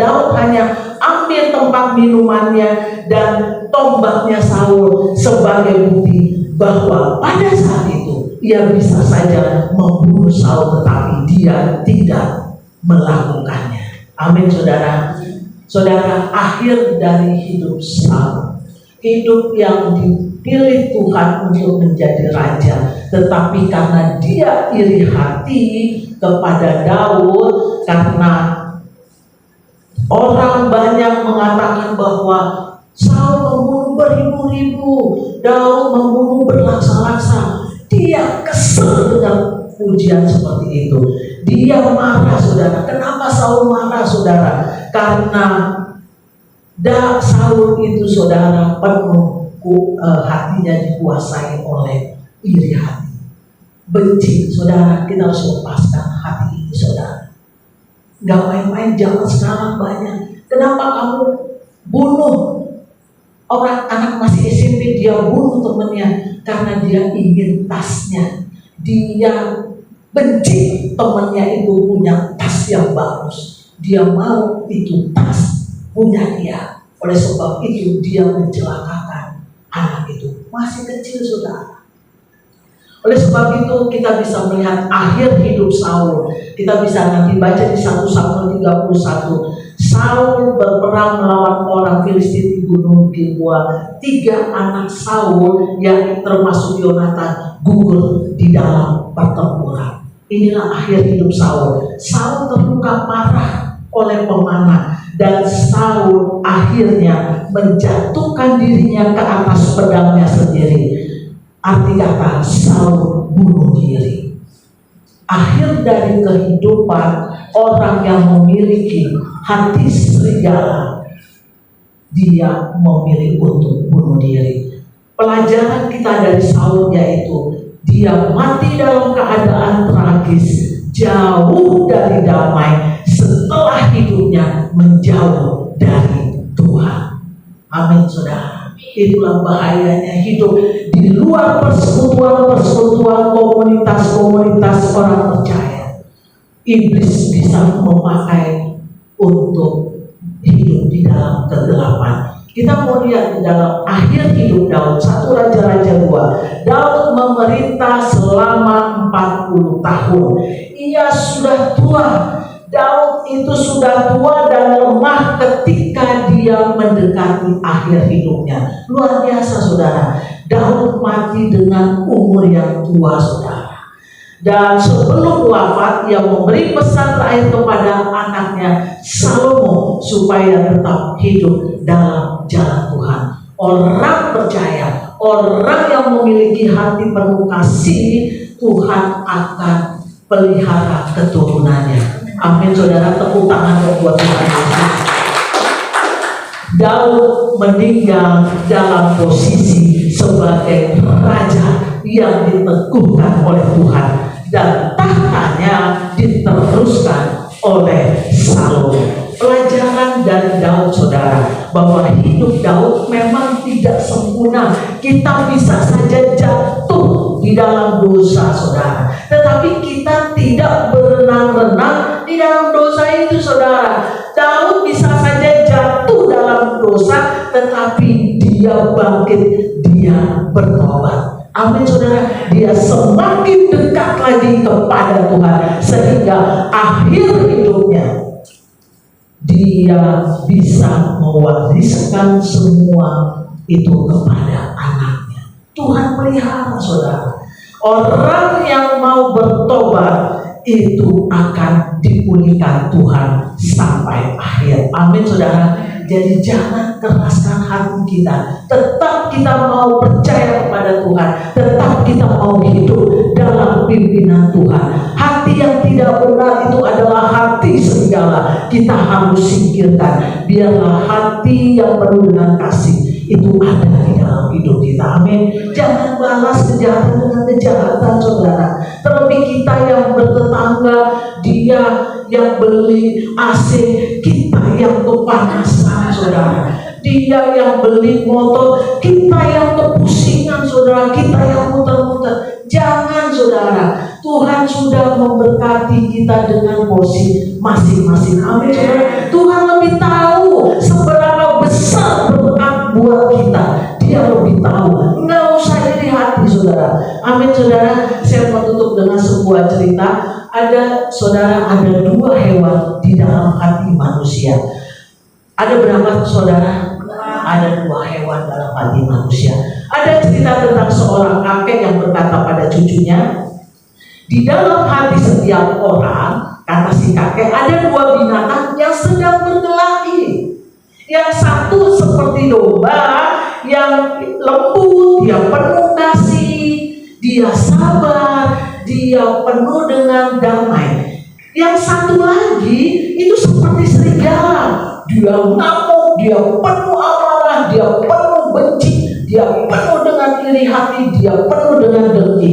[SPEAKER 3] Daud hanya ambil tempat minumannya dan tombaknya Saul sebagai bukti bahwa pada saat itu ia bisa saja membunuh Saul, tetapi dia tidak melakukannya. Amin saudara. Saudara, akhir dari hidup Saul, hidup yang dipilih Tuhan untuk menjadi raja, tetapi karena dia iri hati kepada Daud, karena orang banyak mengatakan bahwa Saul membunuh beribu-ribu, Daud membunuh berlaksa-laksa. Dia kesel dengan pujian seperti itu. Dia marah saudara. Kenapa Saul marah saudara? Karena Saul itu saudara penuh hatinya dikuasai oleh iri hati, benci saudara. Kita harus lepaskan hati ini saudara. Gak main-main, zaman sekarang banyak. Kenapa kamu bunuh orang, anak masih SMP dia bunuh temannya? Karena dia ingin tasnya. Dia benci temannya itu punya tas yang bagus. Dia mau itu tas punya dia. Oleh sebab itu dia mencelakakan anak itu masih kecil, saudara. Oleh sebab itu kita bisa melihat akhir hidup Saul. Kita bisa nanti baca di 1 Samuel 31. Saul berperang melawan orang Filistin di Gunung Gilboa. 3 anak Saul yang termasuk Yonatan gugur di dalam pertempuran. Inilah akhir hidup Saul. Saul terluka parah oleh pemanah dan Saul akhirnya menjatuhkan dirinya ke atas pedangnya sendiri. Arti kata Saul bunuh diri. Akhir dari kehidupan orang yang memiliki hati serigala, dia memilih untuk bunuh diri. Pelajaran kita dari Saul yaitu dia mati dalam keadaan tragis, jauh dari damai setelah hidupnya menjauh dari Tuhan. Amin, saudara. Itulah bahayanya hidup di luar persekutuan komunitas-komunitas orang percaya. Iblis bisa memakai untuk hidup di dalam kegelapan. Kita mau lihat di dalam akhir hidup Daud, 1 Raja-Raja 2. Daud memerintah selama 40 tahun. Ia sudah tua. Daud itu sudah tua dan lemah ketika dia mendekati akhir hidupnya. Luar biasa, saudara. Daud mati dengan umur yang tua, saudara. Dan sebelum wafat, ia memberi pesan terakhir kepada anaknya Salomo supaya tetap hidup dalam jalan Tuhan. Orang percaya, orang yang memiliki hati penuh kasih, Tuhan akan pelihara keturunannya. Amin, saudara. Tepuk tangan buat Tuhan Yesus. Daud meninggal dalam posisi sebagai raja yang diteguhkan oleh Tuhan dan tahtanya diteruskan oleh Salomo. Pelajaran dari Daud, saudara, bahwa hidup Daud memang tidak sempurna. Kita bisa saja jatuh di dalam dosa, saudara, tetapi kita tidak berenang-renang di dalam dosa itu, saudara. Daud bisa saja jatuh dalam dosa, tetapi dia bangkit, dia bertobat. Amin, saudara. Dia semakin dekat lagi kepada Tuhan sehingga akhir hidupnya dia bisa mewariskan semua itu kepada anaknya. Tuhan pelihara, saudara. Orang yang mau bertobat itu akan dipulihkan Tuhan sampai akhir. Amin, saudara. Jadi jangan keraskan hati kita. Tetap kita mau percaya kepada Tuhan. Tetap kita mau hidup dalam pimpinan Tuhan. Hati yang tidak benar itu adalah hati serigala. Kita harus singkirkan. Biarlah hati yang penuh dengan kasih itu ada di dalam hidup kita. Amin. Jangan balas kejahatan dengan kejahatan, saudara. Terlebih kita yang bertetangga, dia yang beli AC, kita yang kepanasan, saudara. Dia yang beli motor, kita yang kepusingan, saudara. Kita yang muter-muter. Jangan, saudara. Tuhan sudah memberkati kita dengan porsi masing-masing. Amin, saudara. Tuhan lebih tahu seberapa besar berkat buat kita. Dia lebih tahu. Nggak usah iri hati, saudara. Amin, saudara. Saya mau tutup dengan sebuah cerita. Ada, saudara, ada 2 hewan di dalam hati manusia. Ada berapa, saudara? Ada 2 hewan dalam hati manusia. Ada cerita tentang seorang kakek yang berkata pada cucunya, di dalam hati setiap orang, kata si kakek, ada 2 binatang yang sedang berkelahi. Yang satu seperti domba yang lembut, dia penuh kasih, dia sabar, dia penuh dengan damai. Yang satu lagi itu seperti serigala, dia ngamuk, dia penuh amarah, dia penuh benci, dia penuh dengan iri hati, dia penuh dengan dengki.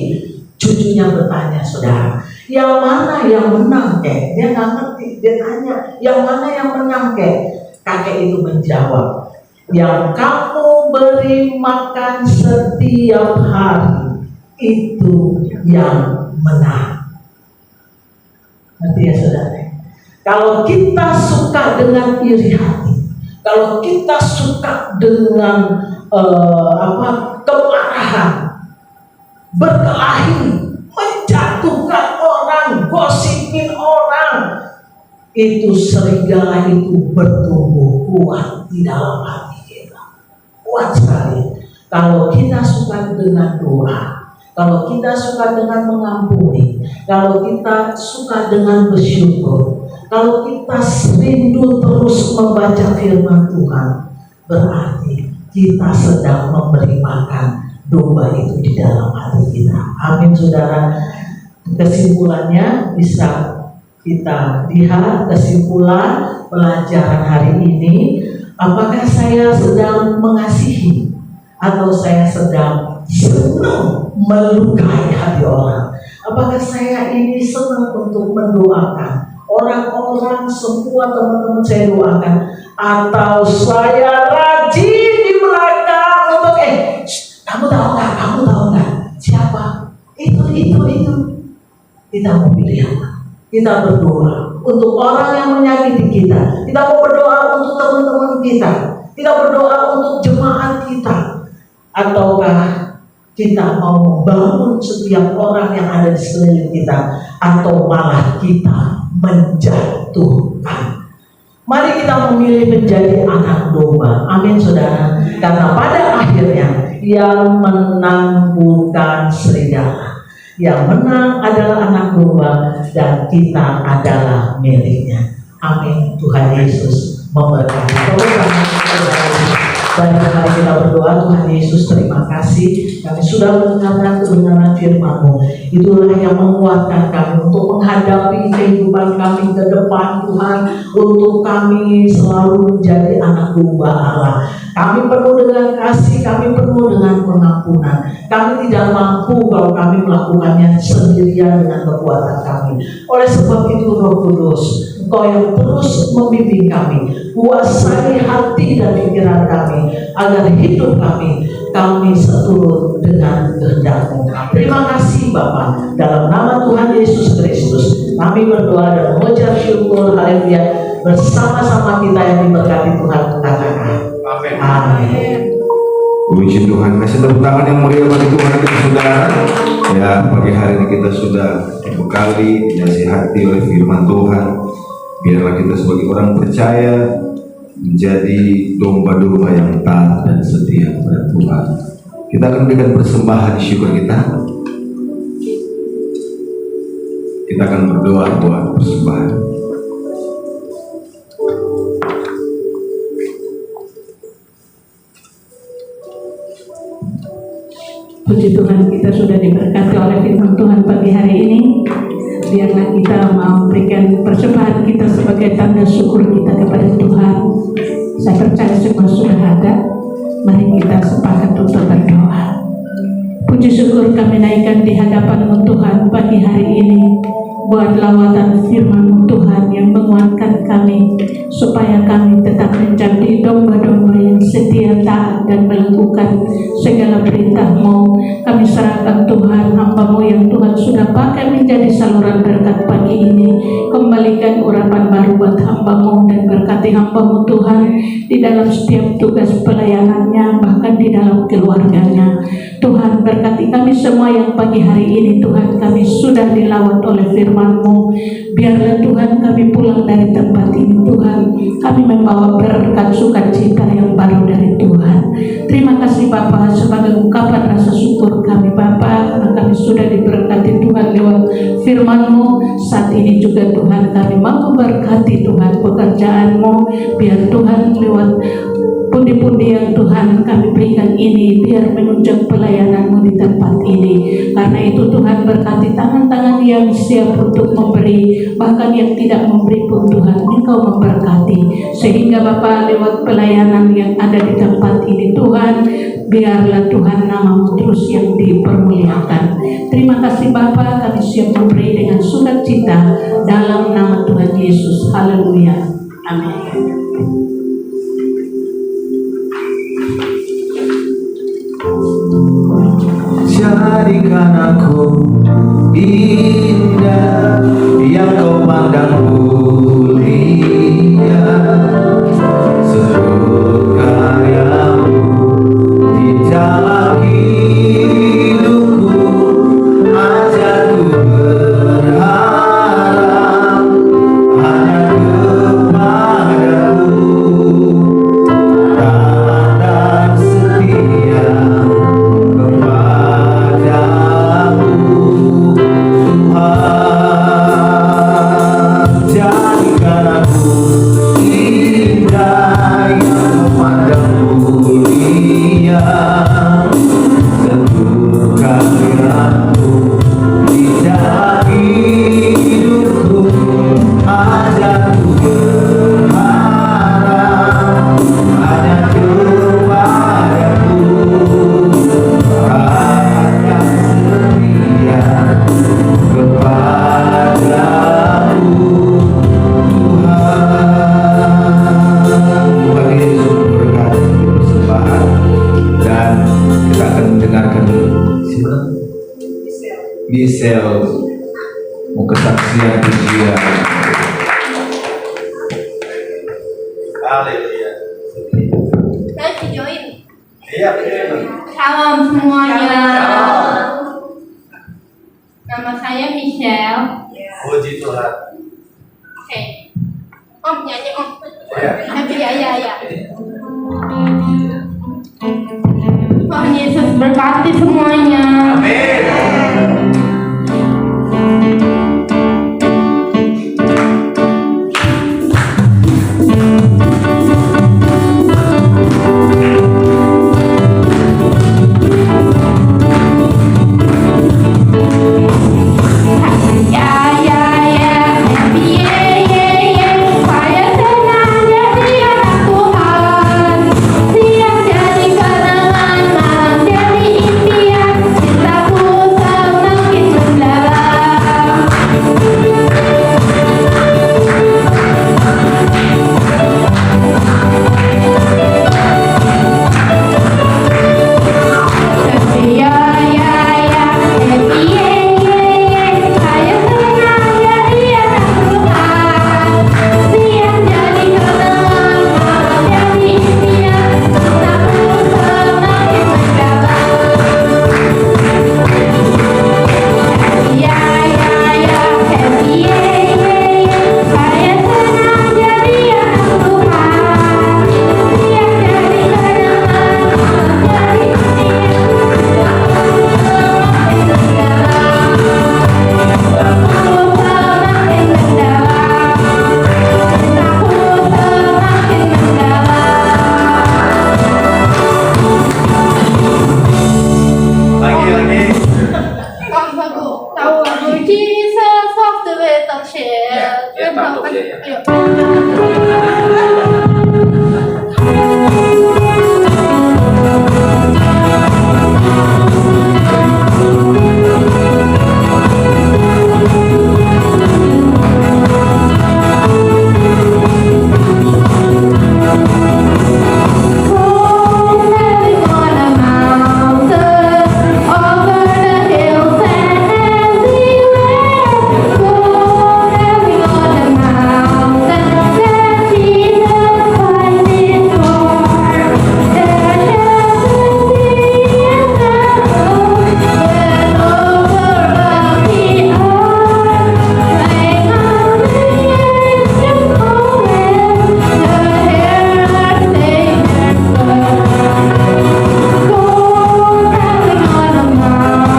[SPEAKER 3] Cucunya bertanya, saudara, yang mana yang menang, kek? Dia nggak ngerti, dia tanya, yang mana yang menang, kek? Kakek itu menjawab, yang kamu beri makan setiap hari itu yang menang. Nanti ya, saudara, kalau kita suka dengan iri hati, kalau kita suka dengan kemarahan, berkelahi, menjatuhkan orang, gosipin orang, itu serigala itu bertumbuh kuat di dalam hati kita, kuat sekali. Kalau kita suka dengan doa, kalau kita suka dengan mengampuni, kalau kita suka dengan bersyukur, kalau kita rindu terus membaca firman Tuhan, berarti kita sedang memberi makan domba itu di dalam hati kita. Amin, saudara. Kesimpulannya bisa kita lihat, kesimpulan pelajaran hari ini, apakah saya sedang mengasihi atau saya sedang senang melukai hati orang? Apakah saya ini senang untuk mendoakan orang-orang, semua teman-teman saya doakan, atau saya rajin di belakang untuk kamu tahu nggak siapa itu? Kita mau pilih apa? Kita berdoa untuk orang yang menyakiti kita. Kita mau berdoa untuk teman-teman kita. Kita berdoa untuk jemaat kita. Ataukah kita mau membangun setiap orang yang ada di sekeliling kita, atau malah kita menjatuhkan? Mari kita memilih menjadi anak domba. Amin, saudara. Karena pada akhirnya yang menang bukan serigala. Yang menang adalah anak domba, dan kita adalah miliknya. Amin. Tuhan Yesus memberkati. Dan mari kita berdoa. Tuhan Yesus, terima kasih kami sudah mendengarkan kebenaran firman-Mu. Itulah yang menguatkan kami untuk menghadapi kehidupan kami ke depan, Tuhan, untuk kami selalu menjadi anak domba Allah. Kami penuh dengan kasih, kami penuh dengan pengampunan. Kami tidak mampu kalau kami melakukannya sendirian dengan kekuatan kami. Oleh sebab itu, Roh Kudus, Engkau yang terus membimbing kami, kuasai hati dan pikiran kami, agar hidup kami seturut dengan kehendak-Mu. Terima kasih Bapa, dalam nama Tuhan Yesus Kristus kami berdoa dan mengucap syukur. Haleluya. Bersama-sama kita yang diberkati Tuhan, katakan amin.
[SPEAKER 2] Puji Tuhan. Kasih tepuk tangan yang meriah bagi Tuhan kita, saudara. Ya, pagi hari ini kita sudah dibekali, dinasihati oleh firman Tuhan. Biarlah kita sebagai orang percaya menjadi domba-domba yang taat dan setia kepada Tuhan. Kita akan berikan persembahan syukur kita. Kita akan berdoa buat persembahan.
[SPEAKER 5] Puji Tuhan, kita sudah diberkati oleh firman Tuhan pagi hari ini. Biarlah kita mau memberikan persembahan kita sebagai tanda syukur kita kepada Tuhan. Saya percaya semua sudah ada. Mari kita sepakat untuk berdoa. Puji syukur kami naikkan di hadapan-Mu Tuhan pagi hari ini, buat lawatan firman-Mu Tuhan yang menguatkan kami, supaya kami tetap menjadi domba-domba yang setia, taat, dan melakukan segala perintah-Mu. Kami serahkan Tuhan, hamba-Mu yang Tuhan sudah pakai menjadi saluran berkat pagi ini. Kembalikan urapan baru buat hamba-Mu, dan berkati hamba-Mu Tuhan di dalam setiap tugas pelayanannya, bahkan di dalam keluarganya. Tuhan, berkati kami semua yang pagi hari ini Tuhan, kami sudah dilawat oleh firman-Mu. Biarlah Tuhan kami pulang dari tempat ini Tuhan, kami membawa berkat sukacita yang baru dari Tuhan. Terima kasih Bapa sebagai ungkapan rasa syukur kami Bapa, karena kami sudah diberkati Tuhan lewat firman-Mu. Saat ini juga Tuhan kami mau memberkati Tuhan pekerjaan-Mu. Biar Tuhan lewat pundi-pundi yang Tuhan kami berikan ini, biar menunjang pelayanan-Mu di tempat ini. Karena itu Tuhan, berkati tangan-tangan yang siap untuk memberi, bahkan yang tidak memberi pun Tuhan, Engkau memberkati. Sehingga Bapa lewat pelayanan yang ada di tempat ini Tuhan, biarlah Tuhan nama-Mu terus yang dipermuliakan. Terima kasih Bapa, kami siap memberi dengan sukacita dalam nama Tuhan Yesus. Haleluya. Amin.
[SPEAKER 2] Jadikan aku indah yang Kau pandang mulia, seluruh Michelle mau kesaksian pujian. Haleluya.
[SPEAKER 6] Saya join.
[SPEAKER 2] Iya.
[SPEAKER 6] Salam semuanya. Nama saya Michelle.
[SPEAKER 2] Puji Tuhan.
[SPEAKER 6] Oke. Om nyanyi om.
[SPEAKER 2] Ya.
[SPEAKER 6] Ya. Tuhan Yesus berkati semuanya.
[SPEAKER 2] Amin.
[SPEAKER 6] Saya senang jadi anak Tuhan. Siang jadi kenangan, malam jadi impian. Cintaku semakin mendalam. Saya senang jadi anak Tuhan. Siang jadi kenangan, malam jadi impian. Cintaku semakin mendalam. Saya senang jadi anak Tuhan. Siang jadi kenangan, malam jadi impian.
[SPEAKER 2] Lagi.
[SPEAKER 6] Tahu lagu Jesus of the Little Child.
[SPEAKER 2] Ya, tahu dia, ya.
[SPEAKER 6] Ayo. Living on a mountain, over the hills and everywhere. Living on a mountain that Jesus fighting for. There shall be an echo when over the earth, playing on the ancient poem,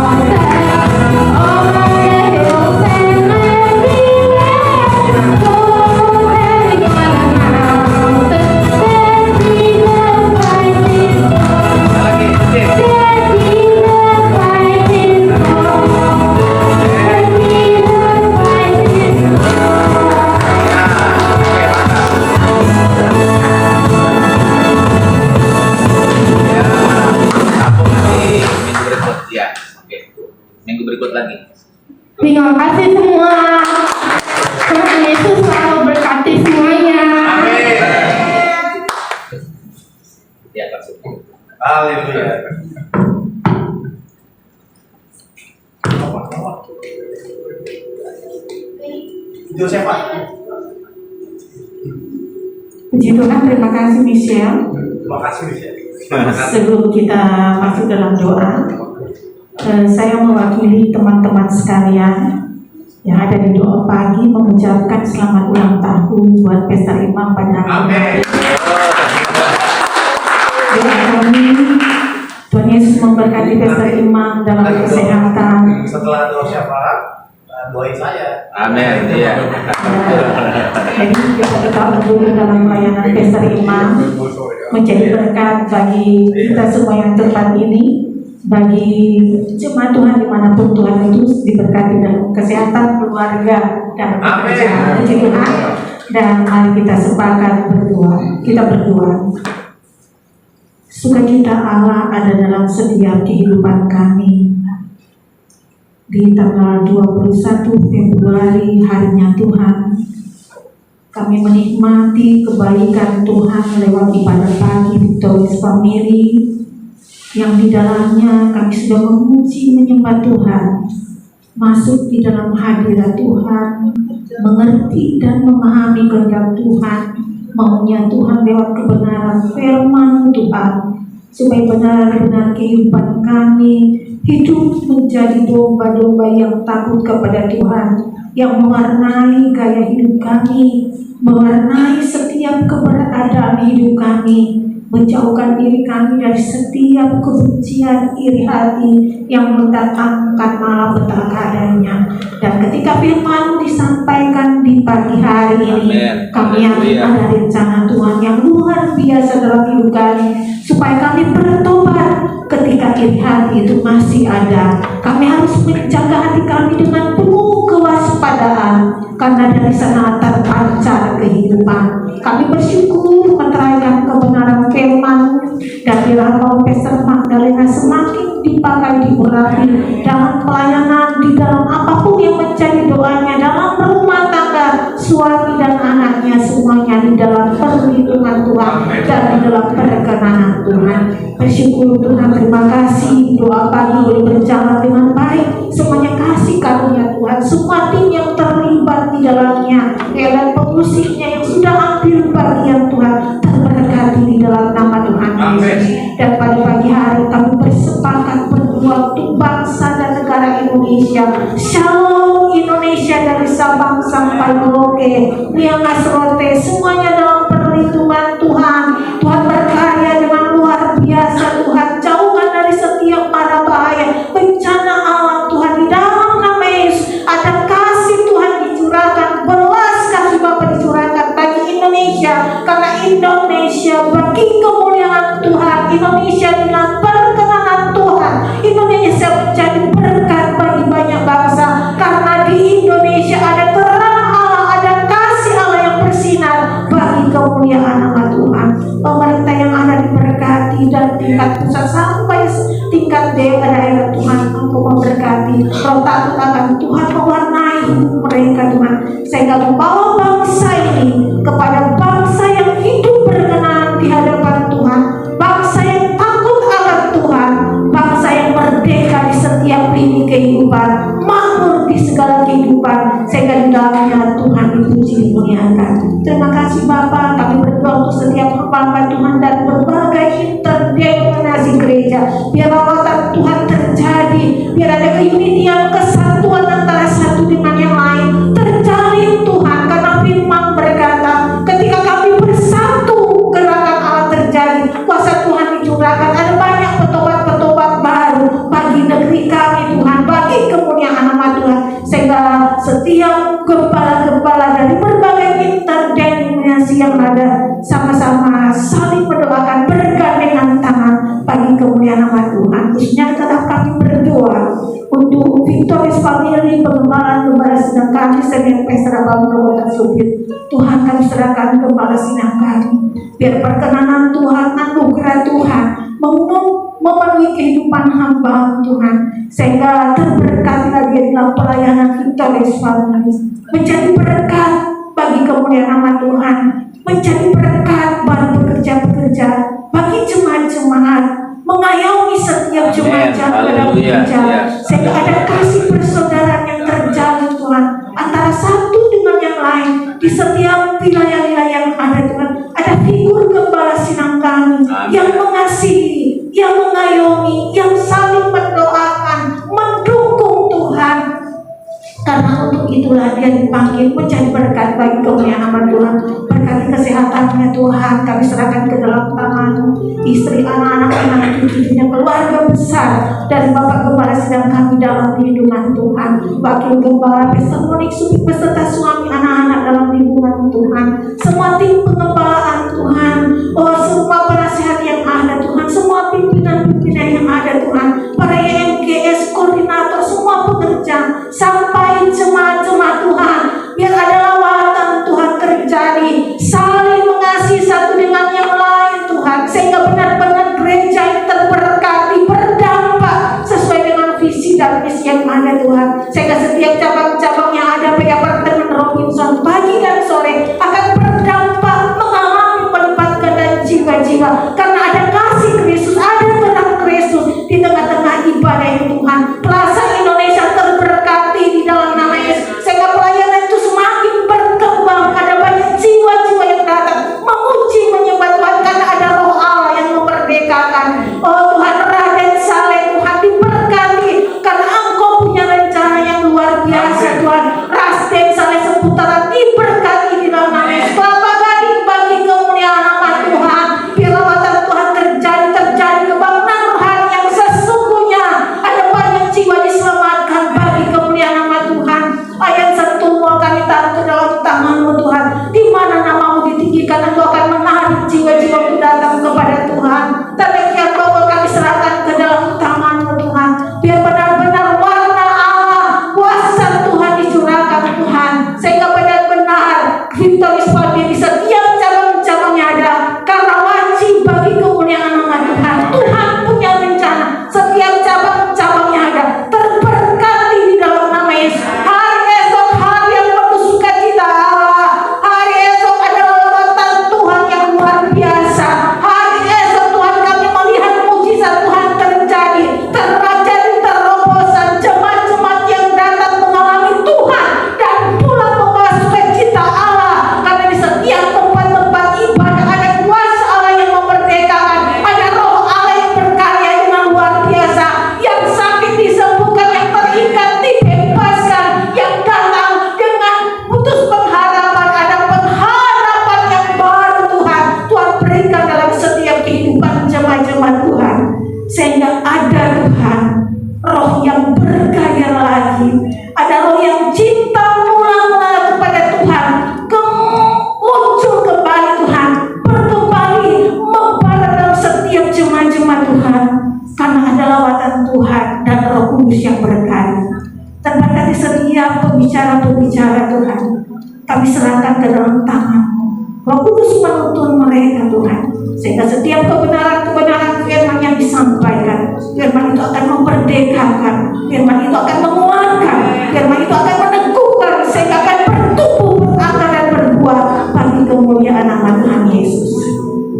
[SPEAKER 6] the herald Savior's birth.
[SPEAKER 7] Minggu berikut lagi.
[SPEAKER 6] Terima kasih semua. Tuhan Yesus selalu berkati semuanya.
[SPEAKER 7] Di atas itu.
[SPEAKER 2] Haleluya. Joseph.
[SPEAKER 5] Puji Tuhan, terima kasih Michelle.
[SPEAKER 2] Terima kasih Michelle.
[SPEAKER 5] Sebelum kita masuk dalam doa, saya mewakili teman-teman sekalian yang ada di doa pagi mengucapkan selamat ulang tahun buat Pesta Imam pada hari ini. Doa kami, Tuhan Yesus memberkati Pesta Imam dalam kesehatan.
[SPEAKER 2] Setelah doa syafaat, doain saya.
[SPEAKER 7] Amin. Iya.
[SPEAKER 5] Jadi kita tetap berdiri dalam pelayanan Pesta Imam menjadi berkat bagi kita semua yang tempat ini, bagi jemaat Tuhan dimanapun Tuhan itu diberkati dalam kesehatan keluarga dan pekerjaan. Puji Tuhan. Dan mari kita sepakat berdoa. Kita berdoa. Sukacita Allah ada dalam setiap kehidupan kami. Di tanggal 21 Februari harinya Tuhan, kami menikmati kebaikan Tuhan lewat ibadah pagi Victorious Family yang di dalamnya kami sudah memuji menyembah Tuhan. masuk di dalam hadirat Tuhan, mengerti dan memahami kehendak Tuhan, maunya Tuhan lewat kebenaran firman Tuhan, supaya benar-benar kehidupan kami hidup menjadi domba-domba yang takut kepada Tuhan, yang mewarnai gaya hidup kami, mewarnai setiap keberadaan hidup kami, menjauhkan diri kami dari setiap kebencian, iri hati yang mendatangkan malapetaka adanya. Dan ketika firman disampaikan di pagi hari ini,
[SPEAKER 7] Amen.
[SPEAKER 5] kami yakin
[SPEAKER 7] Haleluya.
[SPEAKER 5] ada rencana Tuhan yang luar biasa dalam hidup kami, supaya kami bertobat ketika iri hati itu masih ada. Kami harus menjaga hati kami dengan penuh kewaspadaan, karena dari sana terpancar kehidupan. Kami bersyukur meteraikan kebenaran firman, dan biarlah Profesor Magdalena semakin dipakai, diurapi dalam pelayanan, di dalam apapun yang menjadi doanya, dalam rumah tangga, suami dan anaknya, semuanya di dalam perlindungan Tuhan dan di dalam perkenanan Tuhan. Bersyukur Tuhan, terima kasih, doa pagi boleh berjalan dengan baik, semuanya kasih karunia Tuhan, semua tim yang terlibat di dalamnya, dan pemusiknya yang sudah ambil bagian Tuhan, terberkati di dalam nama Tuhan Yesus. Dan pada pagi hari kami bersepakat berdoa untuk bangsa dan negara Indonesia. Shalom Indonesia, dari Sabang sampai Merauke, Niangas Rote, semuanya dalam perlindungan Tuhan. Tuhan berkarya dengan luar biasa Tuhan, jauhkan dari setiap mara bahaya, bencana alam Tuhan, di dalam nama Yesus. Ada kasih Tuhan dicurahkan, belas kasih Bapa dicurahkan bagi Indonesia, karena Indonesia bagi kemuliaan Tuhan, Indonesia dengan perkenanan Tuhan, Indonesia menjadi berkat bagi banyak bangsa, karena di Indonesia ada terang Allah, ada kasih Allah yang bersinar bagi kemuliaan nama Tuhan. Pemerintah yang ada diberkati, dan tingkat pusat sampai tingkat daerah Tuhan untuk memberkati. Roh takut akan Tuhan mewarnai hidup mereka Tuhan, sehingga membawa bangsa ini kepada bangsa yang hidup berkenan di hadapan Tuhan, bangsa yang takut akan Tuhan, bangsa yang merdeka di setiap lini kehidupan, makmur di segala kehidupan, sehingga di dalamnya Tuhan dipuji, dimuliakan. Terima kasih Bapa, kami berdoa untuk setiap hamba Tuhan dan berbagai interdenominasi gereja. Biar lawatan Tuhan terjadi, biar ada keunitian, kesatuan antara satu dengan yang lain terjalin Tuhan, karena firman berkata, ketika kami bersatu, gerakan Allah terjadi, kuasa Tuhan dicurahkan, ada banyak petobat-petobat baru bagi negeri kami Tuhan, bagi kemuliaan nama Tuhan, sehingga setiap gembala-gembala dari berbagai interdenominasi yang ada sama-sama saling mendoakan, bergandengan tangan bagi kemuliaan nama Tuhan. Khususnya tetap kami berdoa untuk Victorious Family, pengembalaan sedang kami, sedang Pastor Abang Robotan Supir. Tuhan, kami serahkan gembala sidang kami, biar perkenanan Tuhan, anugerah Tuhan memenuhi kehidupan hamba Tuhan, sehingga terberkati lagi dalam pelayanan Victorious Family, menjadi berkat bagi kemuliaan nama Tuhan, menjadi berkat bagi pekerja-pekerja, bagi jemaat-jemaat, mengayomi setiap jemaat dalam gereja, sehingga ada kasih persaudaraan yang terjalin Tuhan antara satu dengan yang lain di setiap wilayah-wilayah yang ada Tuhan. Ada figur gembala sidang kami yang mengasihi, yang mengayomi, yang saling mendoakan, mendukung Tuhan. Karena untuk itulah dia dipanggil menjadi berkat bagi kemuliaan nama Tuhan. Berkati kesehatannya Tuhan, kami serahkan ke dalam tangan istri, anak-anak, anak cucunya, keluarga besar, dan Bapak Gembala sidang kami dalam lindungan Tuhan. Wakil Gembala Pastor Monik Supik beserta suami, anak-anak dalam lindungan Tuhan. Semua tim pengembalaan Tuhan, semua penasihat yang ada Tuhan, semua pimpinan-pimpinan yang ada Tuhan, para YMGS, koordinator, semua pekerja, sampai jemaat-jemaat Tuhan, biar ada lawatan Tuhan terjadi, saling mengasihi satu dengan yang lain Tuhan, sehingga benar-benar gereja yang terberkati, berdampak sesuai dengan visi dan misi yang ada Tuhan, sehingga setiap cabang-cabang yang ada PK Apartemen Robinson pagi dan sore akan berdampak, mengalami penempatan dan jiwa kekuatan Tuhan dan Roh Kudus yang berkarya. Terberkati setiap pembicara-pembicara Tuhan, kami serahkan ke dalam tangan-Mu. Roh Kudus menuntun mereka Tuhan, sehingga setiap kebenaran-kebenaran firman yang disampaikan, firman itu akan memerdekakan, firman itu akan menguatkan, firman itu akan meneguhkan, sehingga akan bertumbuh, berakar dan berbuah bagi kemuliaan nama Tuhan Yesus.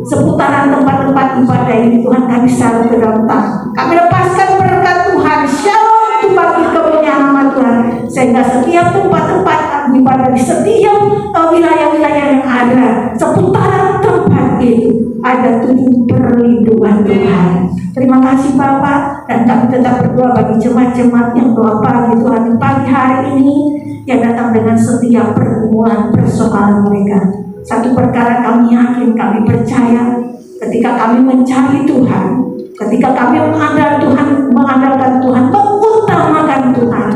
[SPEAKER 5] Seputaran tempat-tempat ibadah ini Tuhan kami selalu ke dalam tangan. Kami lepaskan berkat Tuhan, shalom itu bagi kemuliaan nama Tuhan, sehingga setiap tempat-tempat ibadah di setiap wilayah-wilayah yang ada seputaran tempat itu ada tujuh perlindungan Tuhan. Terima kasih Bapak, dan kami tetap berdoa bagi jemaat-jemaat yang doa pagi Tuhan di pagi hari ini yang datang dengan setiap pergumulan persoalan mereka. Satu perkara kami yakin, kami percaya, ketika kami mencari Tuhan, ketika kami mengandalkan Tuhan, mengutamakan Tuhan,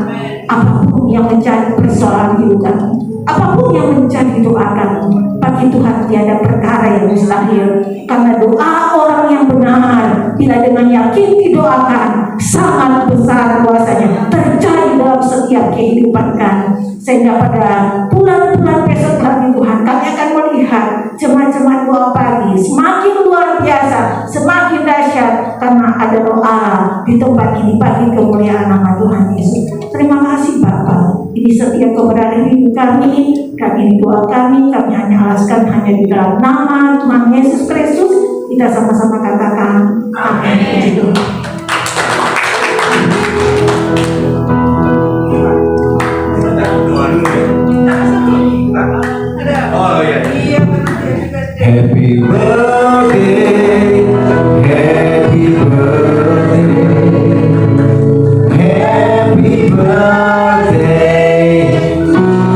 [SPEAKER 5] apapun yang menjadi persoalan hidup kami, apapun yang menjadi doa kami, bagi Tuhan tiada perkara yang mustahil. Karena doa orang yang benar, bila dengan yakin didoakan, sangat besar kuasanya terjadi dalam setiap kehidupan kami. Sehingga pada bulan-bulan besok lagi Tuhan, kami akan melihat jemaat-jemaat doa pagi semakin luar biasa, semakin dahsyat, karena ada doa di tempat ini bagi kemuliaan nama Tuhan Yesus. Terima kasih Bapak. Ini setiap keberadaan hidup kami ini doa kami hanya alaskan hanya di dalam nama Tuhan Yesus Kristus. Kita sama-sama katakan amin.
[SPEAKER 2] Oh iya.
[SPEAKER 4] Iya,
[SPEAKER 2] Happy birthday, happy birthday, happy birthday. Happy birthday to you.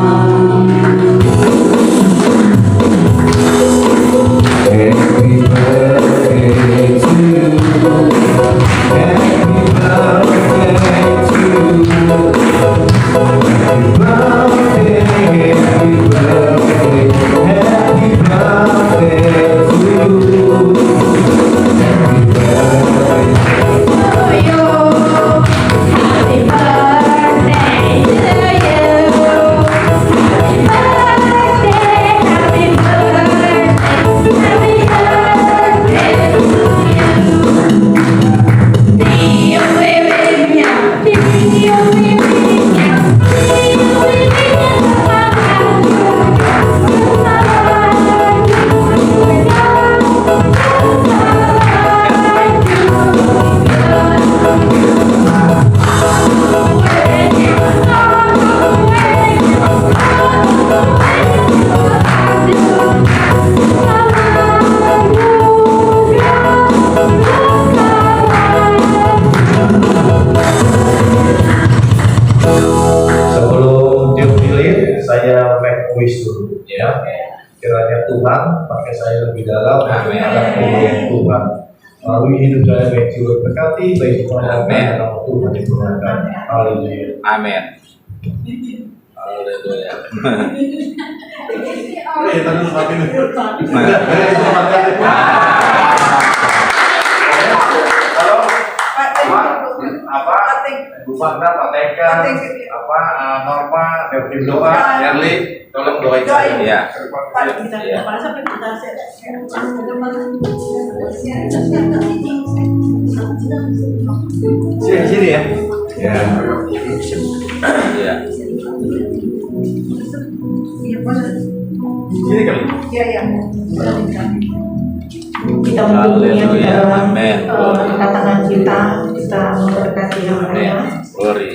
[SPEAKER 2] Happy birthday to you. Happy birthday, happy birthday, happy birthday to you. Happy birthday.
[SPEAKER 8] Sebelum dipilih, saya make wish dulu ya. Kiranya Tuhan pakai saya lebih dalam
[SPEAKER 7] Amin.
[SPEAKER 8] agar kemuliaan Tuhan melalui hidup saya baik jiwa berkati, baik Tuhan
[SPEAKER 7] Amin.
[SPEAKER 8] nama Tuhan diturunkan. Haleluya.
[SPEAKER 7] Amin. Haleluya.
[SPEAKER 8] Kita dulu makin.
[SPEAKER 4] Pak,
[SPEAKER 8] Bu Fanda, Pak Teka, Norma, tim doa,
[SPEAKER 7] Yarli, tolong doain saya. Iya. Iya.
[SPEAKER 2] Sini ya. Ya.
[SPEAKER 7] Iya.
[SPEAKER 2] Sini kali.
[SPEAKER 4] iya.
[SPEAKER 5] Kita mendukung yang
[SPEAKER 7] Haleluya.
[SPEAKER 5] dalam
[SPEAKER 7] Amin.
[SPEAKER 5] angkat tangan kita memberkati yang
[SPEAKER 7] Amin.
[SPEAKER 5] lainnya.
[SPEAKER 7] Glory.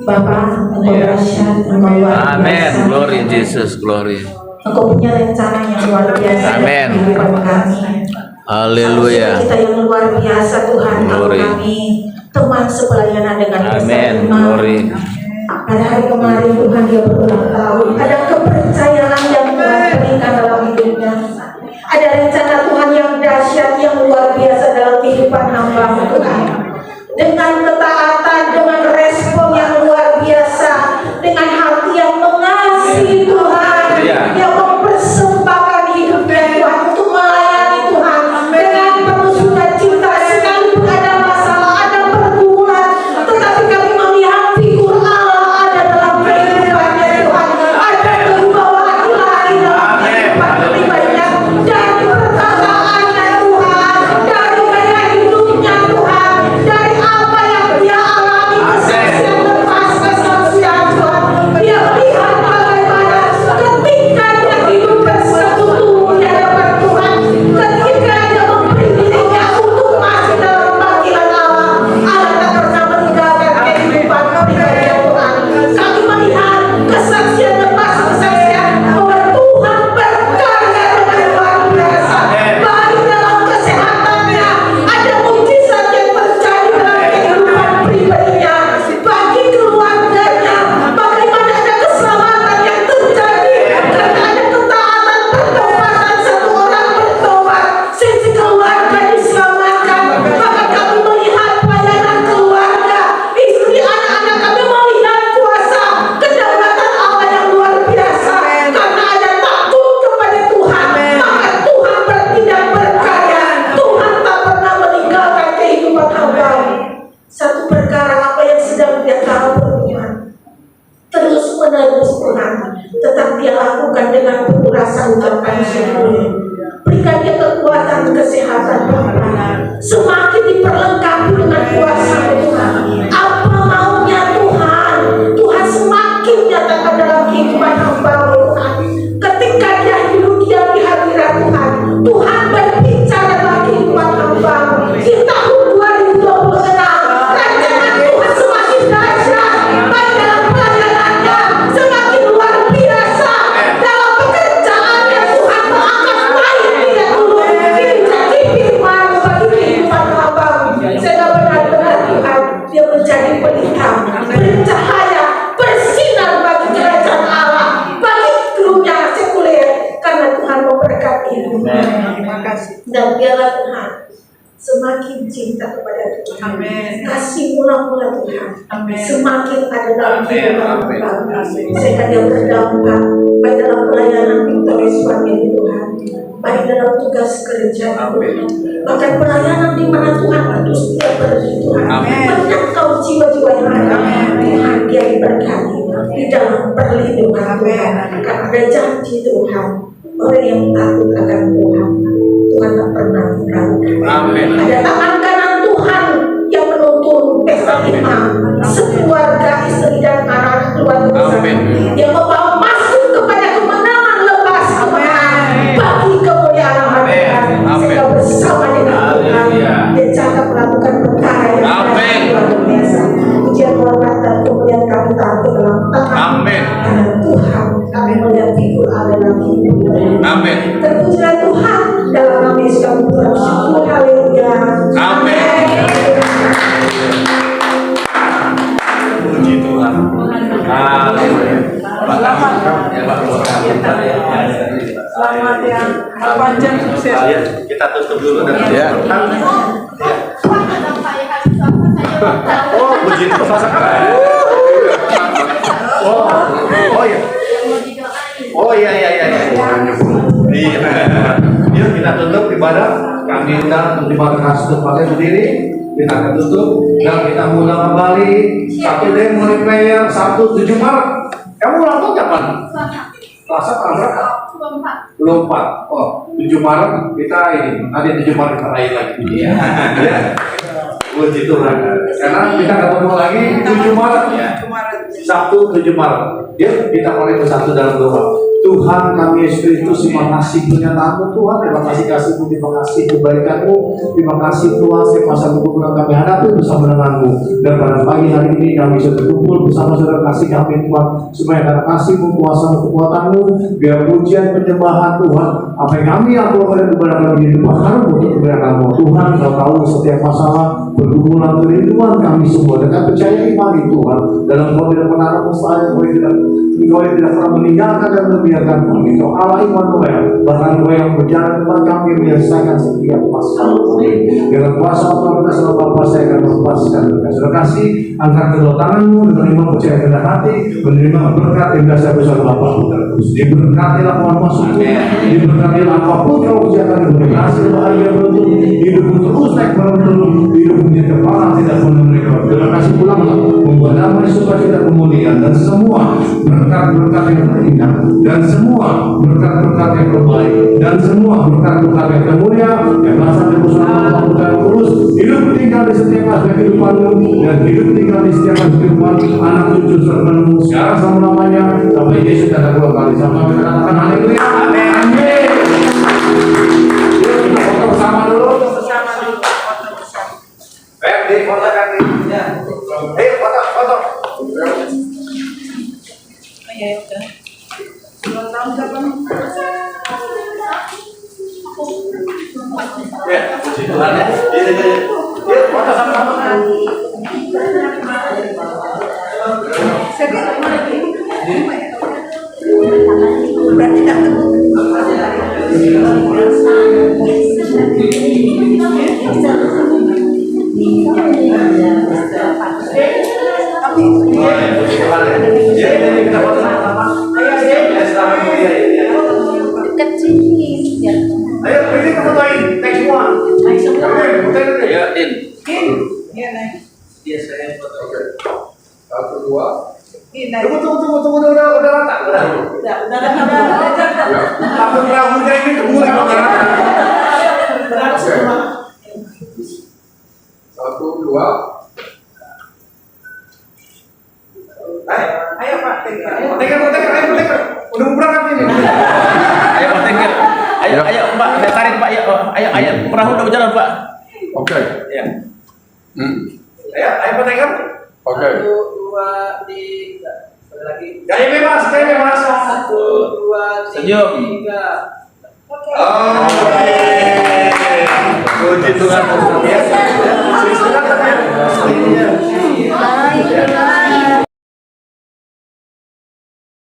[SPEAKER 5] Bapa, Engkau dahsyat, Engkau luar
[SPEAKER 7] Amin.
[SPEAKER 5] biasa.
[SPEAKER 7] Glory Jesus, glory.
[SPEAKER 5] Engkau punya rencana yang luar biasa
[SPEAKER 7] Amin.
[SPEAKER 5] dalam kehidupan kami.
[SPEAKER 7] Haleluya.
[SPEAKER 5] Kita yang luar biasa Tuhan,
[SPEAKER 7] Glory.
[SPEAKER 5] kami teman sepelayanan dengan
[SPEAKER 7] Amin.
[SPEAKER 5] Iman.
[SPEAKER 7] Glory.
[SPEAKER 5] Pada hari kemarin Tuhan dia berulang tahun. Ada kepercayaan yang Tuhan berikan dalam hidupnya. Ada rencana Tuhan yang dahsyat yang luar biasa dalam kehidupan hamba Tuhan. Dengan ketaatan, dengan respon yang luar biasa, dengan hati yang mengasihi Tuhan,
[SPEAKER 7] Iya.
[SPEAKER 5] yang mempersembahkan hidupnya Tuhan untuk melayani Tuhan dengan penuh sukacita. Sekalipun ada masalah, ada
[SPEAKER 9] cinta kepada Tuhan.
[SPEAKER 4] Amin.
[SPEAKER 9] Kasih mula-mula Tuhan.
[SPEAKER 4] Amin.
[SPEAKER 9] Semakin ada dalam
[SPEAKER 7] Amin.
[SPEAKER 9] kehidupan
[SPEAKER 7] Amin.
[SPEAKER 9] kami. Sehingga dia berdampak baik dalam pelayanan Victorious Family Tuhan, baik dalam tugas kerja Tuhan, bahkan pelayanan di mana Tuhan itu setiap pergi Tuhan.
[SPEAKER 4] Amin.
[SPEAKER 9] Menjangkau jiwa-jiwa yang ada. Tuhan dia diberkati di dalam perlindungan Tuhan. Karena ada janji Tuhan, orang yang takut akan Tuhan, Tuhan tak pernah meragukan.
[SPEAKER 7] Amin.
[SPEAKER 9] Ada tangan kanan Tuhan yang menuntun pesta imam, sekeluarga istri dan anak keluarga besar,
[SPEAKER 7] Amin.
[SPEAKER 9] yang membawa masuk kepada kemenangan lepas kemenangan bagi kemuliaan nama Tuhan.
[SPEAKER 7] Amin.
[SPEAKER 9] Sehingga bersama dengan Tuhan
[SPEAKER 7] Haleluya.
[SPEAKER 9] dia cakap melakukan perkara yang
[SPEAKER 7] Amin.
[SPEAKER 9] luar biasa. Pujian hormat dan kemuliaan kami taruh dalam tangan
[SPEAKER 7] Amin.
[SPEAKER 9] kanan Tuhan. Kami melihat figur Allah dalam hidup kami.
[SPEAKER 7] Amin.
[SPEAKER 9] Terpujilah Tuhan dalam nama Yesus kami bersyukur. Haleluya.
[SPEAKER 7] Amin. Puji Tuhan. Haleluya.
[SPEAKER 4] Selamat ya. Panjang sukses.
[SPEAKER 7] Ya, kita tutup dulu dan
[SPEAKER 2] Ya.
[SPEAKER 7] Oh, puji Tuhan. Oh iya. Oh iya. Yuk kita tutup ibadah. Kami undang untuk ibadah kasih pakai berdiri. Kita akan tutup dan kita mulai kembali satu day mulai prayer Sabtu 7 Maret. Kamu ulang tahun kapan? Selasa tanggal berapa? 24. Oh, 7 Maret kita ini. Nanti 7 Maret kita raih lagi. Iya. Puji Tuhan. Karena kita ketemu lagi 7 Maret. Sabtu 7 Maret. Yuk kita mulai bersatu dalam doa. Tuhan kami Yesus Kristus, terima kasih penyertaan-Mu Tuhan, terima kasih kasih-Mu, terima kasih kebaikan-Mu, terima kasih Tuhan setiap masa kekurangan kami hadapi bersama dengan-Mu. Dan pada pagi hari ini kami bisa berkumpul bersama saudara kasih kami Tuhan, supaya karena kasih-Mu, kuasa-Mu, kekuatan-Mu, biar pujian penyembahan Tuhan, apa yang kami lakukan kepada kami di depan Kamu untuk kebenaran-Mu Tuhan. Kau tahu setiap masalah bergumulan kerinduan kami semua, dengan percaya iman Tuhan dalam Kau tidak pernah mustahil, Kau tidak pernah meninggalkan dan membiarkan kami. Kau Allah Immanuel, bahkan Kau yang berjalan depan kami menyelesaikan setiap masalah kami. Dengan kuasa otoritas dan Bapa saya akan melepaskan. Terima kasih, angkat kedua tanganmu, menerima percaya rendah hati, menerima berkat yang dasar besar Bapa terus. Diberkatilah Tuhan masukmu, diberkatilah apapun kau kerjakan, berhasil bahagia beruntung, hidupmu terus naik beruntung, hidupmu di kepala tidak pernah mereka. Terima kasih pulanglah, membuat damai sukacita kemuliaan dan semua berkat-berkat yang terindah, dan semua berkat-berkat yang terbaik, dan semua berkat-berkat yang termulia yang berasal dari pusat Tuhan terus hidup tinggal di setiap aspek kehidupanmu, dan hidup tinggal di setiap aspek kehidupan anak cucu sertamu sekarang sama namanya sampai Yesus datang dua kali. Sama kita katakan haleluya. Amin. Yuk kita foto bersama dulu. Baik, di foto kaki. Ya. Ayo foto.
[SPEAKER 4] Ya udah. Ulang tahun kapan?
[SPEAKER 7] Ya, puji Tuhan ya. Yuk, foto sama-sama.
[SPEAKER 4] Berarti datang. Tapi
[SPEAKER 7] Puji Tuhan ya. Ya, kita foto sama-sama. Ya, selamat memulia.
[SPEAKER 6] Dekat sini.
[SPEAKER 7] Ayo, pilih fotoin. Next one. Ayo, Din.
[SPEAKER 4] Iya naik.
[SPEAKER 7] Dia saya foto.
[SPEAKER 8] Satu, dua.
[SPEAKER 4] Iya naik.
[SPEAKER 7] Tunggu, udah rata.
[SPEAKER 4] Udah.
[SPEAKER 7] Takut rambutnya ini kebuli bakal rata.
[SPEAKER 8] Satu, dua.
[SPEAKER 4] Ayo Pak, tekan.
[SPEAKER 7] Tekan. Udah mau berangkat ini. Ayo, tekan. Ayo, Mbak, saya tarik, Pak. Ayo, perahu udah berjalan, Pak.
[SPEAKER 8] Oke.
[SPEAKER 7] Ya. Ayo, Pak, tekan.
[SPEAKER 8] Oke.
[SPEAKER 4] 1, 2, 3. Sekali lagi.
[SPEAKER 7] Gaya bebas.
[SPEAKER 4] 1, 2, 3.
[SPEAKER 7] Senyum.
[SPEAKER 4] Oke.
[SPEAKER 7] Puji Tuhan.